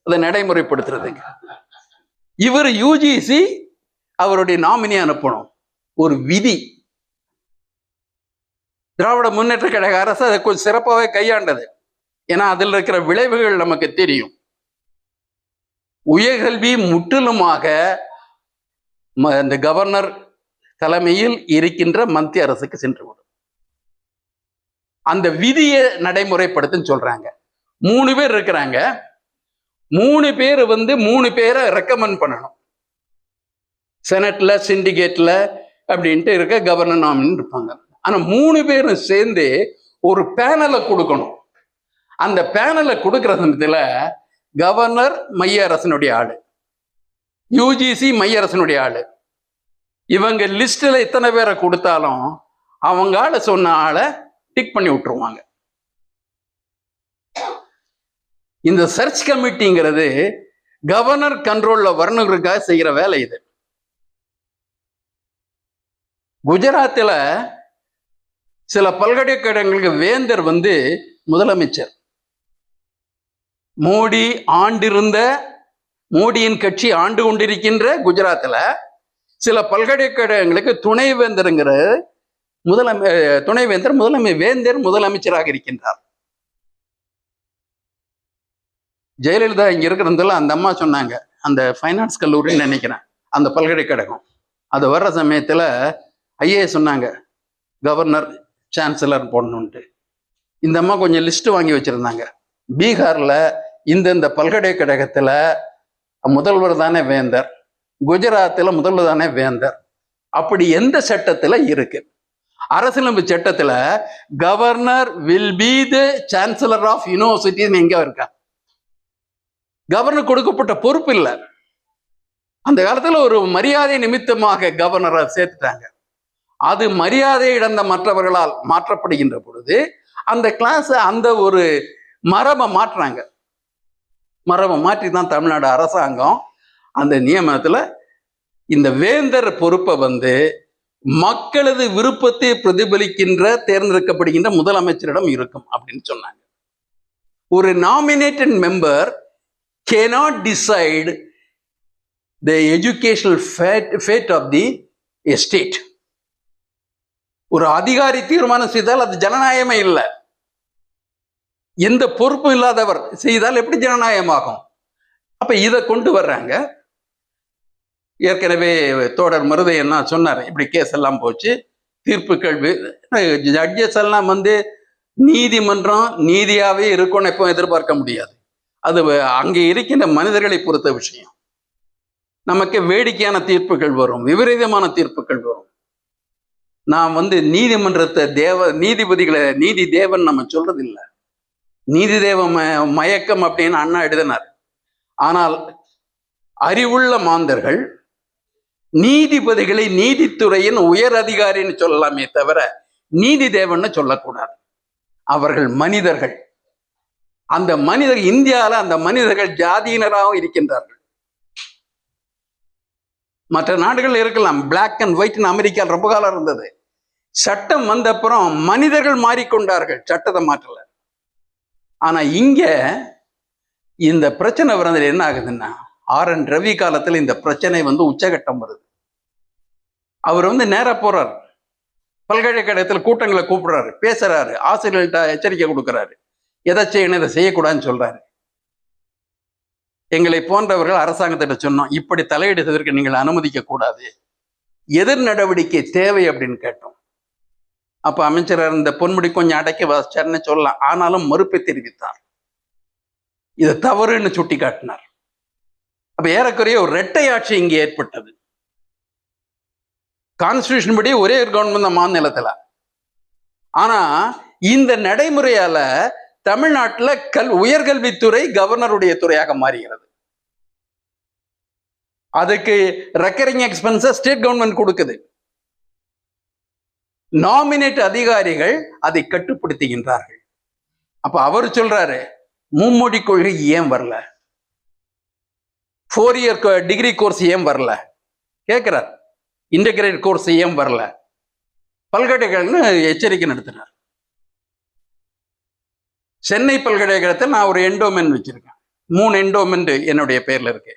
அதை நடைமுறைப்படுத்துறதுக்கு. இவர் யூஜிசி அவருடைய நாமினி அனுப்பணும். ஒரு விதி. திராவிட முன்னேற்ற கழக அரசு அதை கொஞ்சம் சிறப்பாகவே கையாண்டது. ஏன்னா அதில் இருக்கிற விளைவுகள் நமக்கு தெரியும். உயர்கல்வி முற்றிலுமாக இந்த கவர்னர் தலைமையில் இருக்கின்ற மத்திய அரசுக்கு சென்றுவிடும். அந்த விதியை நடைமுறைப்படுத்துன்னு சொல்றாங்க. 3 பேர் இருக்கிறாங்க. 3 பேர் 3 பேரை ரெக்கமெண்ட் பண்ணணும். செனட்ல, சிண்டிகேட்ல அப்படின்ட்டு இருக்க கவர்னர் நாமினி இருப்பாங்க. ஆனா 3 பேரும் சேர்ந்து ஒரு பேனலை கொடுக்கணும். அந்த பேனலை கொடுக்கிற சமயத்துல கவர்னர் மைய அரசனுடைய ஆளு, யூஜிசி மைய அரசனுடைய ஆளு. இவங்க லிஸ்ட்ல இத்தனை பேரை கொடுத்தாலும் அவங்க ஆளை சொன்ன ஆளை டிக் பண்ணி விட்டுருவாங்க. இந்த சர்ச் கமிட்டிங்கிறது கவர்னர் கண்ட்ரோல்ல வரணுங்கிறதுக்காக செய்கிற வேலை இது. குஜராத்தில் சில பல்கலைக்கழகங்களுக்கு வேந்தர் முதலமைச்சர். மோடியின் கட்சி ஆண்டு கொண்டிருக்கின்ற குஜராத்தில் சில பல்கலைக்கழகங்களுக்கு துணைவேந்தர் முதலமைச்சராக இருக்கின்றார். ஜெயலலிதா இங்க இருக்கிறதுல அந்த அம்மா சொன்னாங்க, அந்த ஃபைனான்ஸ் கல்லூரின்னு நினைக்கிறேன், அந்த பல்கலைக்கழகம் அது வர்ற சமயத்துல ஐஏஎஸ் சொன்னாங்க கவர்னர் சான்சலர் போடணுன்ட்டு. இந்த அம்மா கொஞ்சம் லிஸ்ட் வாங்கி வச்சிருந்தாங்க. பீகார்ல இந்த பல்கலைக்கழகத்துல முதல்வர் தானே வேந்தர், குஜராத்தில் முதல்வர் தானே வேந்தர். அப்படி எந்த சட்டத்துல இருக்கு? அரசியலமைப்பு சட்டத்துல governor will be the chancellor of யூனிவர்சிட்டின்னு எங்க இருக்கா? கவர்னர் கொடுக்கப்பட்ட பொறுப்பு இல்லை. அந்த காலத்துல ஒரு மரியாதை நிமித்தமாக கவர்னரை சேர்த்துட்டாங்க. அது மரியாதை இழந்த மற்றவர்களால் மாற்றப்படுகின்ற பொழுது அந்த கிளாஸ் அந்த ஒரு மரபை மாற்றுறாங்க. மரபை மாற்றி தான் தமிழ்நாடு அரசாங்கம் அந்த நியமனத்துல இந்த வேந்தர் பொறுப்பை மக்களது விருப்பத்தை பிரதிபலிக்கின்ற தேர்ந்தெடுக்கப்படுகின்ற முதலமைச்சரிடம் இருக்கும் அப்படின்னு சொன்னாங்க. ஒரு nominated member cannot decide the educational fate of the estate. ஒரு அதிகாரி தீர்மானம் செய்தால் அது ஜனநாயகமே இல்லை. எந்த பொறுப்பும் இல்லாதவர் செய்தால் எப்படி ஜனநாயகமாகும்? அப்ப இதை கொண்டு வர்றாங்க. ஏற்கனவே தோடர் மருதையன் சொன்னார், இப்படி கேஸ் எல்லாம் போச்சு, தீர்ப்புகள் ஜட்ஜஸ் எல்லாம் நீதிமன்றம் நீதியாவே இருக்கும்னு எப்போ எதிர்பார்க்க முடியாது. அது அங்கே இருக்கின்ற மனிதர்களை பொறுத்த விஷயம். நமக்கு வேடிக்கையான தீர்ப்புகள் வரும், விபரீதமான தீர்ப்புகள் வரும். நான் நீதிமன்றத்தை நீதிபதிகளை நீதி தேவன் நம்ம சொல்றது இல்லை. நீதி தேவ மயக்கம் அப்படின்னு அண்ணா எழுதினார். ஆனால் அறிவுள்ள மாந்தர்கள் நீதிபதிகளை நீதித்துறையின் உயர் அதிகாரின்னு சொல்லலாமே தவிர நீதி தேவன்னு சொல்லக்கூடாது. அவர்கள் மனிதர்கள். அந்த மனிதர் இந்தியாவில் அந்த மனிதர்கள் ஜாதியினராகவும் இருக்கின்றார்கள். மற்ற நாடுகள் இருக்கலாம், பிளாக் அண்ட் ஒயிட்னு அமெரிக்கா ரொம்ப காலம் இருந்தது. சட்டம் வந்த அப்புறம் மனிதர்கள் மாறிக்கொண்டார்கள், சட்டத்தை மாற்றல. ஆனா இங்க இந்த பிரச்சனை வர்றதுல என்ன ஆகுதுன்னா, RN ரவி காலத்துல இந்த பிரச்சனை உச்சகட்டம் வருது. அவர் வந்து நேரா போறாரு, பல்கலைக்கழகத்தில் கூட்டங்களை கூப்பிடுறாரு, பேசுறாரு, ஆசிரியர்கள்ட்ட எச்சரிக்கை கொடுக்கிறாரு, எதை செய்யணும் இதை செய்யக்கூடாதுன்னு சொல்றாரு. எங்களை போன்றவர்கள் அரசாங்கத்திட்ட சொன்னோம், இப்படி தலையிடுவதற்கு நீங்கள் அனுமதிக்க கூடாது, எதிர் நடவடிக்கை தேவை அப்படின்னு கேட்டோம். அப்ப அமைச்சர் இந்த பொன்முடி கொஞ்சம் அடக்கி வாசிச்சார்னு சொல்லலாம், ஆனாலும் மறுப்பை தெரிவித்தார், இது தவறுன்னு சுட்டி காட்டினார். அப்ப ஏறக்குறைய ஒரு இரட்டை ஆட்சி இங்கே ஏற்பட்டது. கான்ஸ்டிடியூஷன் படி ஒரே ஒரு கவர்மெண்ட் தான் மாநிலத்துல. ஆனா இந்த நடைமுறையால தமிழ்நாட்டில் உயர்கல்வித்துறை கவர்னருடைய துறையாக மாறுகிறது. அதுக்கு ரெக்கரிங் எக்ஸ்பென்சஸ் ஸ்டேட் கவர்மெண்ட் கொடுக்குது. நாமினேட் அதிகாரிகள் அதை கட்டுப்படுத்துகின்றார்கள். அப்ப அவர் சொல்றாரு, மும்மொழி கொள்கை ஏன் வரல, 4 இயர் டிகிரி கோர்ஸ் ஏன் வரல கேட்கிறார், இன்டகிரேட் கோர்ஸ் ஏன் வரல, பல்கலைக்கழகம் எச்சரிக்கை நடத்தினார். சென்னை பல்கலைக்கழகத்தில் நான் ஒரு எண்டோமென்ட் வச்சிருக்கேன், 3 எண்டோமென்ட் என்னுடைய பேர்ல இருக்கு.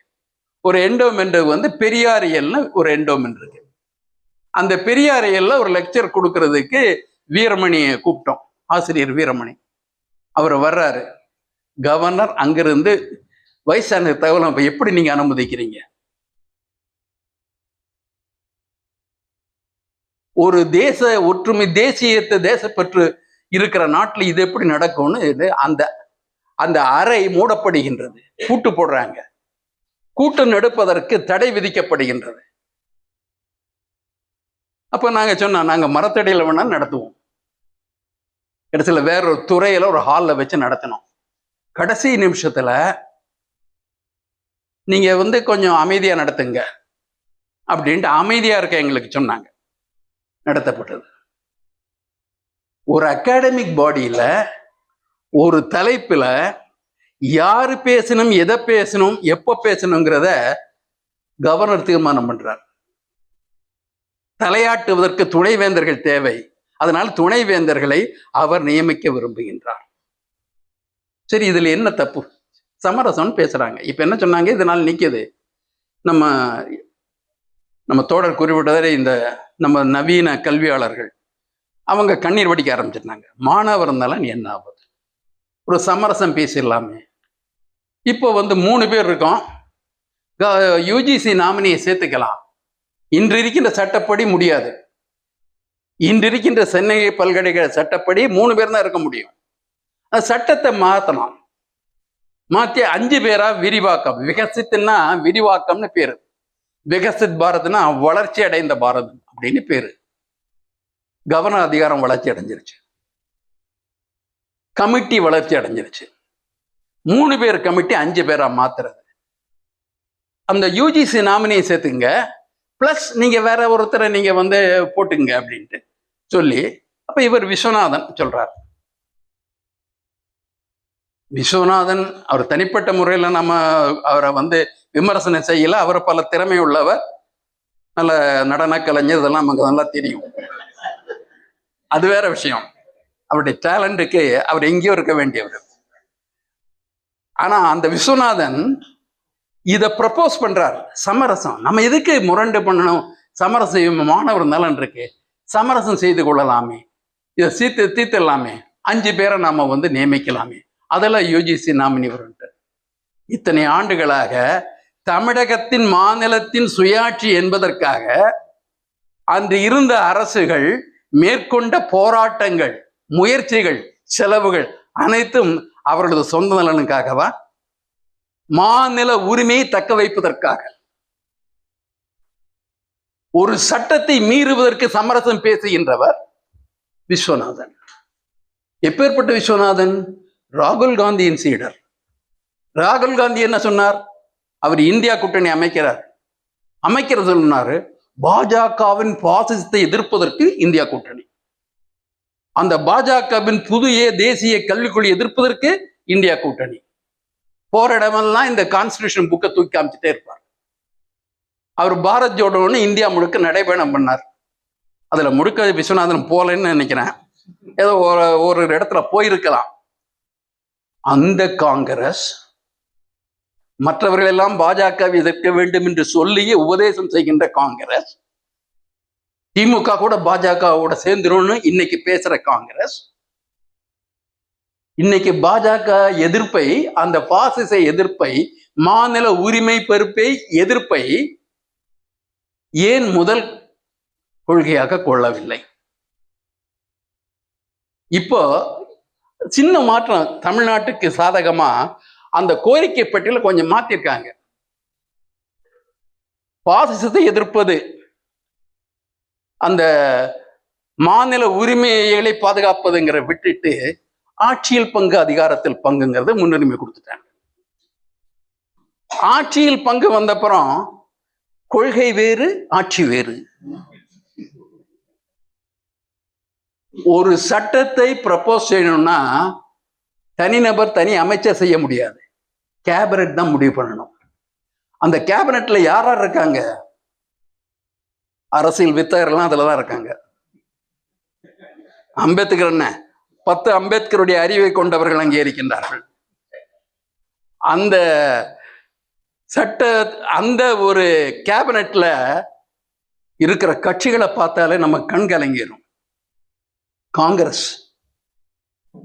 ஒரு எண்டோமென்ட் வந்து பெரியாரியல்னு ஒரு எண்டோமென்ட் இருக்கு. அந்த பெரியாரியல்ல ஒரு லெக்சர் கொடுக்கறதுக்கு வீரமணியை கூப்பிட்டோம், ஆசிரியர் வீரமணி. அவர் வர்றாரு, கவர்னர் அங்கிருந்து வயசான தகவல் எப்படி நீங்க அனுமதிக்கிறீங்க, ஒரு தேச ஒற்றுமை தேசியத்தை தேசப்பற்று இருக்கிற நாட்டில் இது எப்படி நடக்கும்னு அந்த அந்த அறை மூடப்படுகின்றது, கூட்டு போடுறாங்க, கூட்டம் நடப்பதற்கு தடை விதிக்கப்படுகின்றது. அப்ப நாங்க சொன்னோம், நாங்க மரத்தடியில வேணா நடத்துவோம். கடைசியில் வேற ஒரு துறையில ஒரு ஹால்ல வச்சு நடத்தினோம். கடைசி நிமிஷத்துல நீங்க வந்து கொஞ்சம் அமைதியா நடத்துங்க அப்படின்ட்டு அமைதியா இருக்க எங்களுக்கு சொன்னாங்க. நடத்தப்பட்டது. ஒரு அகாடமிக் பாடியில ஒரு தலைப்புல யாரு பேசணும், எதை பேசணும், எப்ப பேசணுங்கிறத கவர்னர் தீர்மானம் பண்றார். தலையாட்டுவதற்கு துணைவேந்தர்கள் தேவை, அதனால் துணைவேந்தர்களை அவர் நியமிக்க விரும்புகின்றார். சரி, இதுல என்ன தப்பு, சமரசம் பேசுறாங்க. இப்ப என்ன சொன்னாங்க, இதனால் நிக்குது. நம்ம தோழர் குறிப்பிட்டதை இந்த நம்ம நவீன கல்வியாளர்கள் அவங்க கண்ணீர் வடிக்க ஆரம்பிச்சிருந்தாங்க. மாணவர் இருந்தாலும் என்ன ஆகுது, ஒரு சமரசம் பேசிடலாமே. இப்போ வந்து 3 பேர் இருக்கோம், யூஜிசி நாமினியை சேர்த்துக்கலாம். இன்று இருக்கின்ற சட்டப்படி முடியாது. இன்று இருக்கின்ற சென்னை பல்கலைக்கழக சட்டப்படி 3 பேர் தான் இருக்க முடியும். அந்த சட்டத்தை மாற்றலாம். மாற்றி 5 பேரா விரிவாக்கம், விகசித்துன்னா விரிவாக்கம்னு பேரு, விகசித் பாரத்னா வளர்ச்சி அடைந்த பாரத் அப்படின்னு பேரு. கவர்னர் அதிகாரம் வளர்ச்சி அடைஞ்சிருச்சு, கமிட்டி வளர்ச்சி அடைஞ்சிருச்சு. 3 பேர் கமிட்டி 5 பேரா மாத்துறது. அந்த யூஜிசி நாமினியை சேர்த்துங்க, பிளஸ் நீங்க வேற ஒருத்தரை நீங்க வந்து போட்டுங்க அப்படின்ட்டு சொல்லி, அப்ப இவர் விஸ்வநாதன் சொல்றார். விஸ்வநாதன் அவர் தனிப்பட்ட முறையில நம்ம அவரை வந்து விமர்சனம் செய்யல, அவர் பல திறமை உள்ளவர், நல்ல நடன கலைஞர், இதெல்லாம் நமக்கு நல்லா தெரியும், அது வேற விஷயம். அவருடைய டேலண்ட்டுக்கு அவர் எங்கேயோ இருக்க வேண்டியவர். ஆனா அந்த விஸ்வநாதன் இதை ப்ரப்போஸ் பண்றார், சமரசம். நம்ம எதுக்கு முரண்டு பண்ணணும், சமரசம் மாணவர் நலன் இருக்கு, சமரசம் செய்து கொள்ளலாமே, இதை தீர்த்திடலாமே, 5 பேரை நாம வந்து நியமிக்கலாமே, அதெல்லாம் யூஜிசி நாமினி வரும்ட்டு. இத்தனை ஆண்டுகளாக தமிழகத்தின் மாநிலத்தின் சுயாட்சி என்பதற்காக அன்று இருந்த அரசுகள் மேற்கொண்ட போராட்டங்கள், முயற்சிகள், செலவுகள் அனைத்தும் அவர்களது சொந்த நலனுக்காகவா, மாநில உரிமையை தக்க வைப்பதற்காக. ஒரு சட்டத்தை மீறுவதற்கு சமரசம் பேசுகின்றவர் விஸ்வநாதன். எப்பேற்பட்ட விஸ்வநாதன்? ராகுல் காந்தியின் சீடர். ராகுல் காந்தி என்ன சொன்னார்? அவர் இந்தியா கூட்டணி அமைக்கிறது சொன்னாரு. பாஜகவின் பாசிசத்தை எதிர்ப்பதற்கு இந்தியா கூட்டணி, அந்த பாஜகவின் புதிய தேசிய கல்விக் கொள்கை எதிர்ப்பதற்கு இந்தியா கூட்டணி. போற இடமெல்லாம் இந்த கான்ஸ்டிடியூஷன் புக்கை தூக்கி காமிச்சுட்டே இருப்பார். அவர் பாரத் ஜோடோன்னு இந்தியா முழுக்க நடைபயணம் பண்ணார். அதுல முழுக்க விஸ்வநாதன் போலன்னு நினைக்கிறேன், ஏதோ ஒரு இடத்துல போயிருக்கலாம். அந்த காங்கிரஸ் மற்றவர்கள் எல்லாம் பாஜகவை எதிர்க்க வேண்டும் என்று சொல்லி உபதேசம் செய்கின்ற காங்கிரஸ் திமுக கூட பாஜகவோட சேர்ந்துரும்னு இன்னைக்கு பேசுற காங்கிரஸ் இன்னைக்கு பாஜக எதிர்ப்பை, அந்த பாசிச எதிர்ப்பை, மாநில உரிமை பெருப்பை எதிர்ப்பை ஏன் முதல் கொள்கையாக கொள்ளவில்லை? இப்போ சின்ன மாற்றம் தமிழ்நாட்டுக்கு சாதகமா அந்த கோரிக்கை பட்டியல கொஞ்சம் மாத்திருக்காங்க. பாசிசத்தை எதிர்ப்பது, அந்த மாநில உரிமைகளை பாதுகாப்பதுங்கிற விட்டுட்டு ஆட்சியில் பங்கு, அதிகாரத்தில் பங்குங்கிறது முன்னுரிமை கொடுத்துட்டாங்க. ஆட்சியில் பங்கு வந்தப்புறம் கொள்கை வேறு, ஆட்சி வேறு. ஒரு சட்டத்தை ப்ரப்போஸ் செய்யணும்னா தனிநபர், தனி அமைச்சர் செய்ய முடியாது. கேபினட் தான் முடிவு பண்ணணும். அந்த கேபினட்ல யார் யார் இருக்காங்க? அரசியல் வித்தகர்லாம் அதுலதான் இருக்காங்க. அம்பேத்கர் என்ன 10 அம்பேத்கருடைய அறிவை கொண்டவர்கள் அங்கே இருக்கின்றார்கள். அந்த சட்ட, அந்த ஒரு கேபினட்ல இருக்கிற கட்சிகளை பார்த்தாலே நம்ம கண் கலங்கிடும். காங்கிரஸ்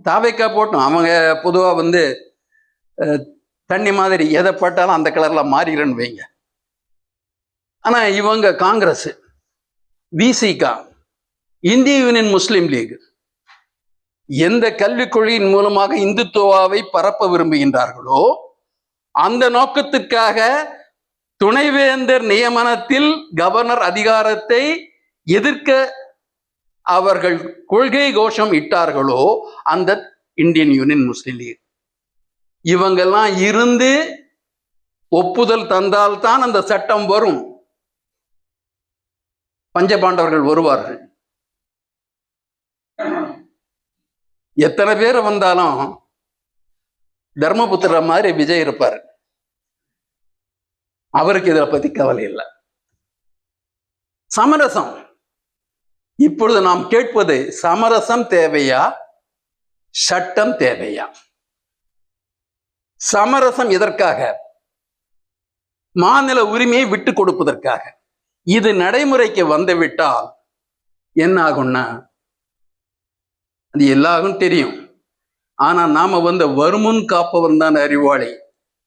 தாவேக்கா போட்டோம், அவங்க பொதுவா வந்து தண்ணி மாதிரி எதை பட்டாலும் அந்த கலர்ல மாறிடுன்னு வைங்க. ஆனா இவங்க காங்கிரஸ், விசிகா, இந்திய யூனியன் முஸ்லீம் லீக் எந்த கல்விக் கொள்கையின் மூலமாக இந்துத்துவாவை பரப்ப விரும்புகின்றார்களோ அந்த நோக்கத்துக்காக துணைவேந்தர் நியமனத்தில் கவர்னர் அதிகாரத்தை எதிர்க்க அவர்கள் கொள்கை கோஷம் இட்டார்களோ அந்த இந்தியன் யூனியன் முஸ்லீம் லீக். இவங்கெல்லாம் இருந்து ஒப்புதல் தந்தால்தான் அந்த சட்டம் வரும். பஞ்சபாண்டவர்கள் வருவார்கள். எத்தனை பேர் வந்தாலும் தர்மபுத்திர மாதிரி விஜய் இருப்பார். அவருக்கு இதை பத்தி கவலை இல்லை. சமரசம், இப்பொழுது நாம் கேட்பது சமரசம் தேவையா, சட்டம் தேவையா? சமரசம் எதற்காக? மாநில உரிமையை விட்டு கொடுப்பதற்காக. இது நடைமுறைக்கு வந்துவிட்டால் என்ன ஆகும்னா, அது எல்லாருக்கும் தெரியும். ஆனா நாம வந்து வருமுன் காப்பவன் தான் அறிவாளி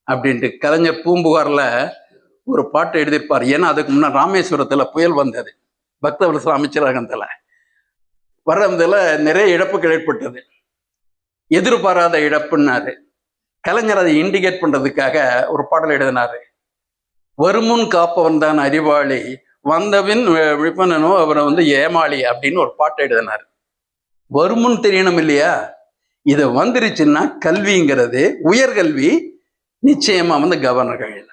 அப்படின்ட்டு கலைஞர் பூம்புகார்ல ஒரு பாட்டு எழுதியிருப்பார். ஏன்னா அதுக்கு முன்னாடி ராமேஸ்வரத்துல புயல் வந்தது, பக்தவரச அமைச்சரகத்துல வர்றதுல நிறைய இழப்புகள் ஏற்பட்டது. எதிர்பாராத இழப்புன்னாரு. கலைஞர் அதை இண்டிகேட் பண்றதுக்காக ஒரு பாடல் எழுதினாரு. வருமுன் காப்பவன் தான் அறிவாளி, வந்தபின் விழிப்பனோ அவரை வந்து ஏமாளி அப்படின்னு ஒரு பாட்டு எழுதினார். வருமுன் தெரியணும் இல்லையா? இது வந்துருச்சுன்னா கல்விங்கிறது, உயர்கல்வி நிச்சயமா வந்து கவர்னர் கையில்.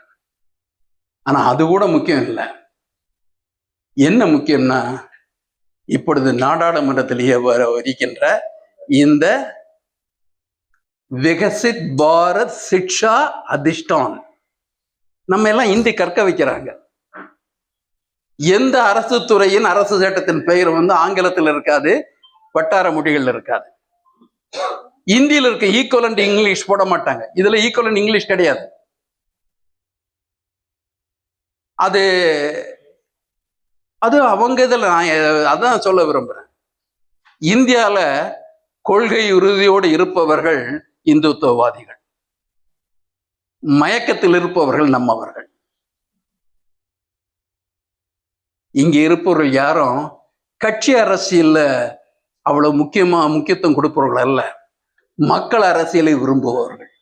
ஆனா அது கூட முக்கியம் இல்லை. என்ன முக்கியம்னா, இப்பொழுது நாடாளுமன்றத்திலேயே இருக்கின்ற இந்த விகசித் பாரத் சிக்ஷா அதிஷ்டான், நம்ம எல்லாம் இந்தி கற்க வைக்கிறாங்க. எந்த அரசு துறையின் அரசு சட்டத்தின் பெயர் வந்து ஆங்கிலத்தில் இருக்காது, வட்டார மொழிகள் இருக்காது. இந்தியில இருக்க ஈக்குவலண்ட் இங்கிலீஷ் போட மாட்டாங்க. இதுல ஈக்குவலண்ட் இங்கிலீஷ் கிடையாது. அது அது அவங்க இதுல நான் அதான் சொல்ல விரும்புறேன். இந்தியால கொள்கை உறுதியோடு இருப்பவர்கள் இந்துத்துவவாதிகள், மயக்கத்தில் இருப்பவர்கள் நம்மவர்கள். இங்க இருப்பவர்கள் யாரும் கட்சி அரசியல்ல அவ்வளவு முக்கியத்துவம் கொடுப்பவர்கள் அல்ல, மக்கள் அரசியலை விரும்புபவர்கள்.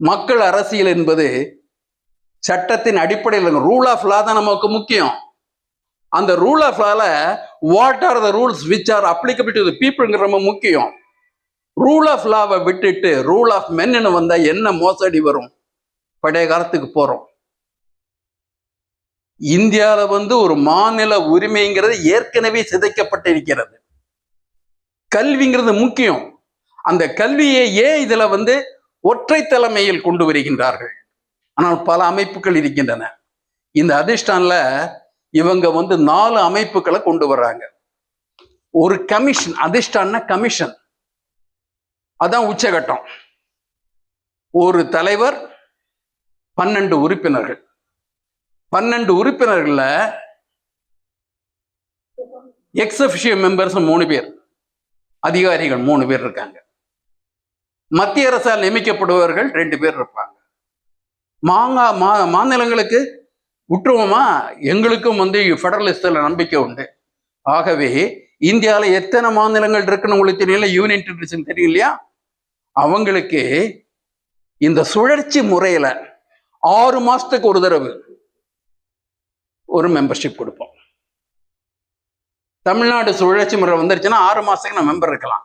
மக்கள் அரசியல் என்பது சட்டத்தின் அடிப்படையில் ரூல் ஆஃப் லா தான் நமக்கு முக்கியம். அந்த ரூல் ஆஃப் லால what are the rules which are applicable to the பீப்புள்ங்கிற ரொம்ப முக்கியம். ரூல் ஆஃப் லாவை விட்டுட்டு ரூல் ஆஃப் மென்னு வந்தா என்ன மோசடி வரும்? பழைய காலத்துக்கு போறோம். இந்தியாவில வந்து ஒரு மாநில உரிமைங்கிறது ஏற்கனவே சிதைக்கப்பட்டிருக்கிறது. கல்விங்கிறது முக்கியம். அந்த கல்வியை ஏன் இதுல வந்து ஒற்றை தலைமையில் கொண்டு வருகின்றார்கள்? ஆனால் பல அமைப்புகள் இருக்கின்றன. இந்த அதிஷ்டான்ல இவங்க வந்து 4 அமைப்புகளை கொண்டு வர்றாங்க. ஒரு கமிஷன், அதிஷ்டான கமிஷன், அதான் உச்சகட்டம். ஒரு தலைவர், 12 உறுப்பினர்கள். 12 உறுப்பினர்கள்ல எக்ஸ் அஃபிஷியோ மெம்பர்ஸ் 3 பேர், அதிகாரிகள் 3 பேர் இருக்காங்க. மத்திய அரசால் நியமிக்கப்படுபவர்கள் 2 பேர் இருப்பாங்க. மாநிலங்களுக்கு விட்டுருவோமா? எங்களுக்கும் ஃபெடரலிஸ்ட்ல நம்பிக்கை உண்டு. ஆகவே இந்தியாவில் எத்தனை மாநிலங்கள் இருக்குன்னு உங்களுக்கு தெரியல, யூனியன் டெரிட்டரிஸ் தெரியும் இல்லையா? அவங்களுக்கு இந்த சுழற்சி முறையில 6 மாசத்துக்கு ஒரு தடவை ஒரு மெம்பர்ஷிப் கொடுப்போம். தமிழ்நாடு சுழற்சி முறை வந்துருச்சுன்னா 6 மாசத்துக்கு நான் மெம்பர் இருக்கலாம்.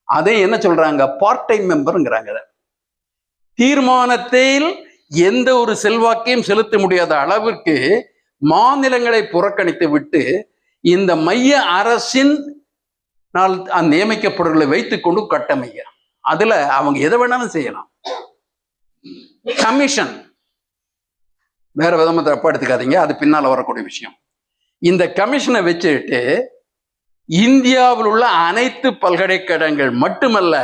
அதே என்ன சொல்றாங்க, பார்ட் டைம் மெம்பர்ங்கிறாங்க. தீர்மானத்தில் எந்த ஒரு செல்வாக்கையும் செலுத்த முடியாத அளவிற்கு மாநிலங்களை புறக்கணித்து விட்டு இந்த மைய அரசின் நியமிக்கப்படுகளை வைத்துக் கொண்டு கட்டமைக்க, அதுல அவங்க எதை வேணாலும் செய்யலாம். கமிஷன் வேற விதமா தப்பா எடுத்துக்காதீங்க, அது பின்னால வரக்கூடிய விஷயம். இந்த கமிஷனை வச்சுட்டு இந்தியாவில் உள்ள அனைத்து பல்கலைக்கழகங்கள் மட்டுமல்ல,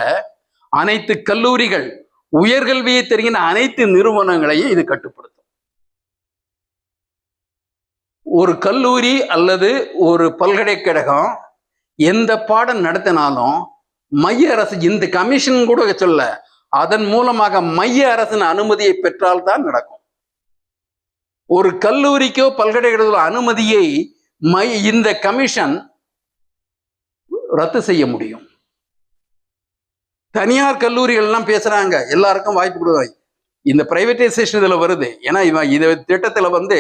அனைத்து கல்லூரிகள், உயர்கல்வியை தெரிகிற அனைத்து நிறுவனங்களையும் இது கட்டுப்படுத்தும். ஒரு கல்லூரி அல்லது ஒரு பல்கலைக்கழகம் எந்த பாடம் நடத்தினாலும் மைய அரசு இந்த கமிஷன் கூட சொல்ல, அதன் மூலமாக மைய அரசின் அனுமதியை பெற்றால்தான் நடக்கும். ஒரு கல்லூரிக்கோ பல்கலைக்கழக அனுமதியை இந்த கமிஷன் ரத்து செய்ய முடியும். தனியார் கல்லூரிகள் எல்லாம் பேசுறாங்க, எல்லாருக்கும் வாய்ப்பு கொடுவாங்க. இந்த பிரைவேடைசேஷன் இதுல வருது. ஏன்னா இது திட்டத்துல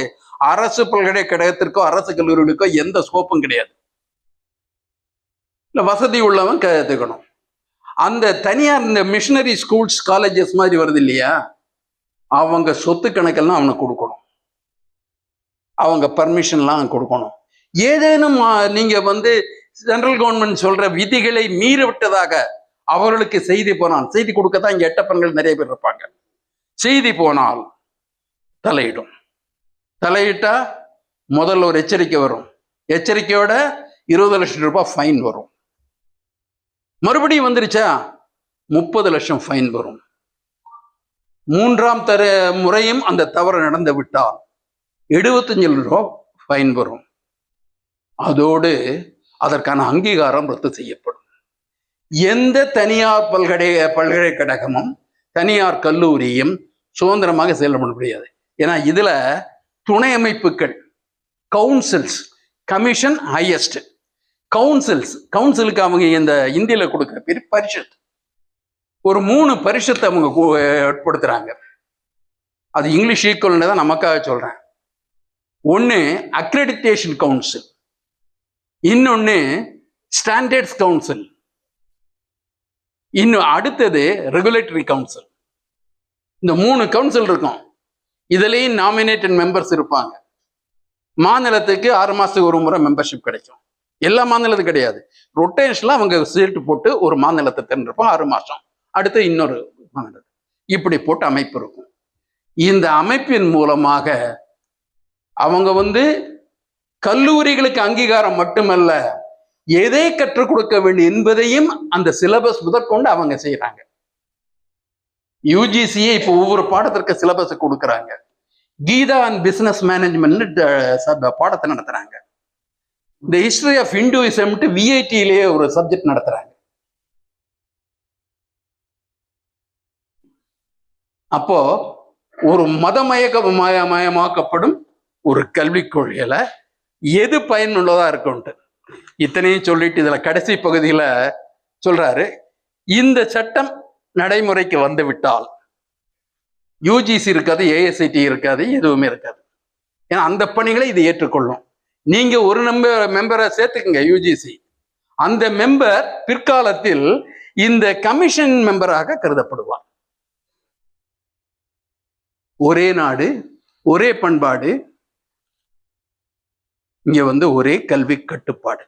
அரசு பல்கலைக்கழகத்திற்கோ அரசு கல்லூரிகளுக்கோ எந்த ஸ்கோப்பும் கிடையாது. இல்ல வசதி உள்ளவன் கத்துக்கணும். அந்த தனியார் இந்த மிஷனரி ஸ்கூல்ஸ் காலேஜஸ் மாதிரி வருது இல்லையா, அவங்க சொத்து கணக்கெல்லாம் அவனுக்கு கொடுக்கணும், அவங்க பர்மிஷன்லாம் கொடுக்கணும். ஏதேனும் நீங்க சென்ட்ரல் கவர்மெண்ட் சொல்ற விதிகளை மீறி விட்டதாக அவர்களுக்கு செய்தி போனால், செய்தி கொடுக்கத்தான் இங்க எட்டப்பன்கள் நிறைய பேர் இருப்பாங்க, செய்தி போனால் தலையிடும். தலையிட்டா முதல்ல ஒரு எச்சரிக்கை வரும், எச்சரிக்கையோட 20 லட்சம் ரூபாய் ஃபைன் வரும். மறுபடியும் வந்துருச்சா 30 லட்சம் ஃபைன் வரும். 3ஆம் முறையும் அந்த தவறு நடந்து விட்டால் 75 லட்சம் ரூபாய் ஃபைன் வரும். அதோடு அதற்கான அங்கீகாரம் ரத்து செய்யப்படும். எந்த தனியார் பல்கலைக்கழகமும் தனியார் கல்லூரியும் சுதந்திரமாக செயல்பட முடியாது. ஏன்னா இதுல துணை அமைப்புகள், கவுன்சில்ஸ், கமிஷன் ஹையஸ்ட், கவுன்சிலுக்கு அவங்க இந்த இந்தியில கொடுக்குற பேர் பரிஷத். ஒரு 3 பரிஷத்தை அவங்க ஏற்படுத்துறாங்க. அது இங்கிலீஷ் ஈக்குவல்னு தான் நமக்காக சொல்றேன். ஒன்று அக்ரெடிட்டேஷன் கவுன்சில், இன்னொன்று ஸ்டாண்டர்ட்ஸ் கவுன்சில், இன்னும் அடுத்தது ரெகுலேட்டரி கவுன்சில். இந்த 3 கவுன்சில் இருக்கும். இதுலேயும் நாமினேட்டட் மெம்பர்ஸ் இருப்பாங்க. மாநிலத்துக்கு 6 மாசத்துக்கு ஒரு முறை மெம்பர்ஷிப் கிடைக்கும். எல்லா மாநிலத்துக்கும் கிடையாது, ரொட்டேஷன்ல அவங்க சீட்டு போட்டு ஒரு மாநிலத்தை தேர்ந்தெடுப்போம். 6 மாசம் அடுத்து இன்னொரு மாநிலம், இப்படி போட்டு அமைப்பு இருக்கும். இந்த அமைப்பின் மூலமாக அவங்க கல்லூரிகளுக்கு அங்கீகாரம் மட்டுமல்ல, எதை கற்றுக் கொடுக்க வேண்டும் என்பதையும் அந்த சிலபஸ் முதற்கொண்டு அவங்க செய்யறாங்க. யூஜிசியை இப்போ ஒவ்வொரு பாடத்திற்கு சிலபஸ் கொடுக்குறாங்க. கீதா அண்ட் பிசினஸ் மேனேஜ்மெண்ட் பாடத்தை நடத்துறாங்க. இந்த ஹிஸ்டரி ஆஃப் இந்துயிசம் விஐடியிலேயே ஒரு சப்ஜெக்ட் நடத்துறாங்க. அப்போ ஒரு மயமாக்கப்படும் ஒரு கல்விக் கொள்கையில எது பயனுள்ளதா இருக்கும்ட்டு இத்தனையும் சொல்லிட்டு இதுல கடைசி பகுதியில சொல்றாரு, இந்த சட்டம் நடைமுறைக்கு வந்து விட்டால் யூஜிசி இருக்காது, ஏஎஸ்ஐடி இருக்காது, எதுவுமே இருக்காது. ஏன்னா அந்த பணிகளை இது ஏற்றுக்கொள்ளும். நீங்க ஒரு மெம்பரை சேர்த்துக்குங்க யூஜிசி, அந்த மெம்பர் பிற்காலத்தில் இந்த கமிஷன் மெம்பராக கருதப்படுவார். ஒரே நாடு, ஒரே பண்பாடு, இங்க ஒரே கல்வி கட்டுப்பாடு.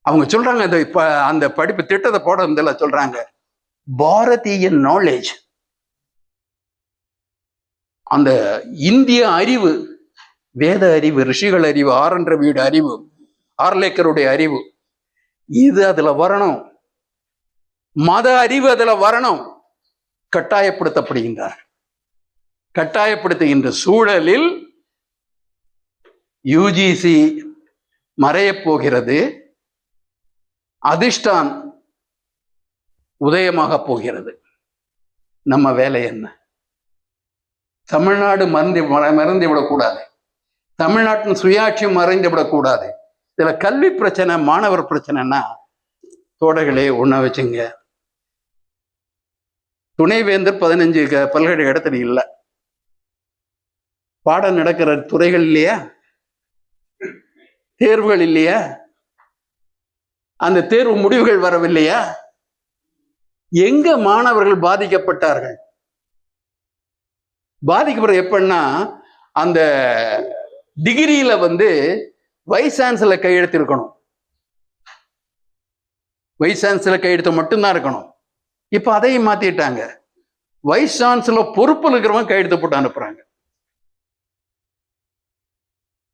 அவங்க சொல்றாங்க அந்த படிப்பு திட்டத்தை போட சொல்றாங்க, பாரதிய நாலேஜ், அந்த இந்திய அறிவு, வேத அறிவு, ரிஷிகள் அறிவு, ஆரன்ற வீடு அறிவு, ஆர்லேக்கருடைய அறிவு, இது அதுல வரணும். மத அறிவு அதுல வரணும். கட்டாயப்படுத்தப்படுகின்றார். கட்டாயப்படுத்துகின்ற சூழலில் யூஜிசி மறையப் போகிறது. அதிர்ஷ்டான் உதயமாக போகிறது. நம்ம வேலை என்ன? தமிழ்நாடு மறந்து விடக்கூடாது. தமிழ்நாட்டின் சுயாட்சியம் மறைந்து விடக்கூடாது. இதுல கல்வி பிரச்சனை, மாணவர் பிரச்சனைன்னா தோழர்களே ஒண்ண வச்சுங்க. துணைவேந்தர் 15 பல்கலைக்கழக இடத்துல இல்லை. பாடம் நடக்கிற துறைகள் இல்லையா? தேர்வுகள் இல்லையா? அந்த தேர்வு முடிவுகள் வரவில்லையா? எங்க மாணவர்கள் பாதிக்கப்பட்டார்கள்? பாதிக்கப்படுற எப்படின்னா, அந்த டிகிரியில வைஸ் சான்சலர் கையெழுத்து இருக்கணும். வைஸ் சான்சலர் கையெழுத்து மட்டும்தான் இருக்கணும். இப்ப அதையும் மாத்திட்டாங்க. வைஸ் சான்சலர் பொறுப்பில் இருக்கிறவங்க கையெழுத்து போட்டு அனுப்புறாங்க.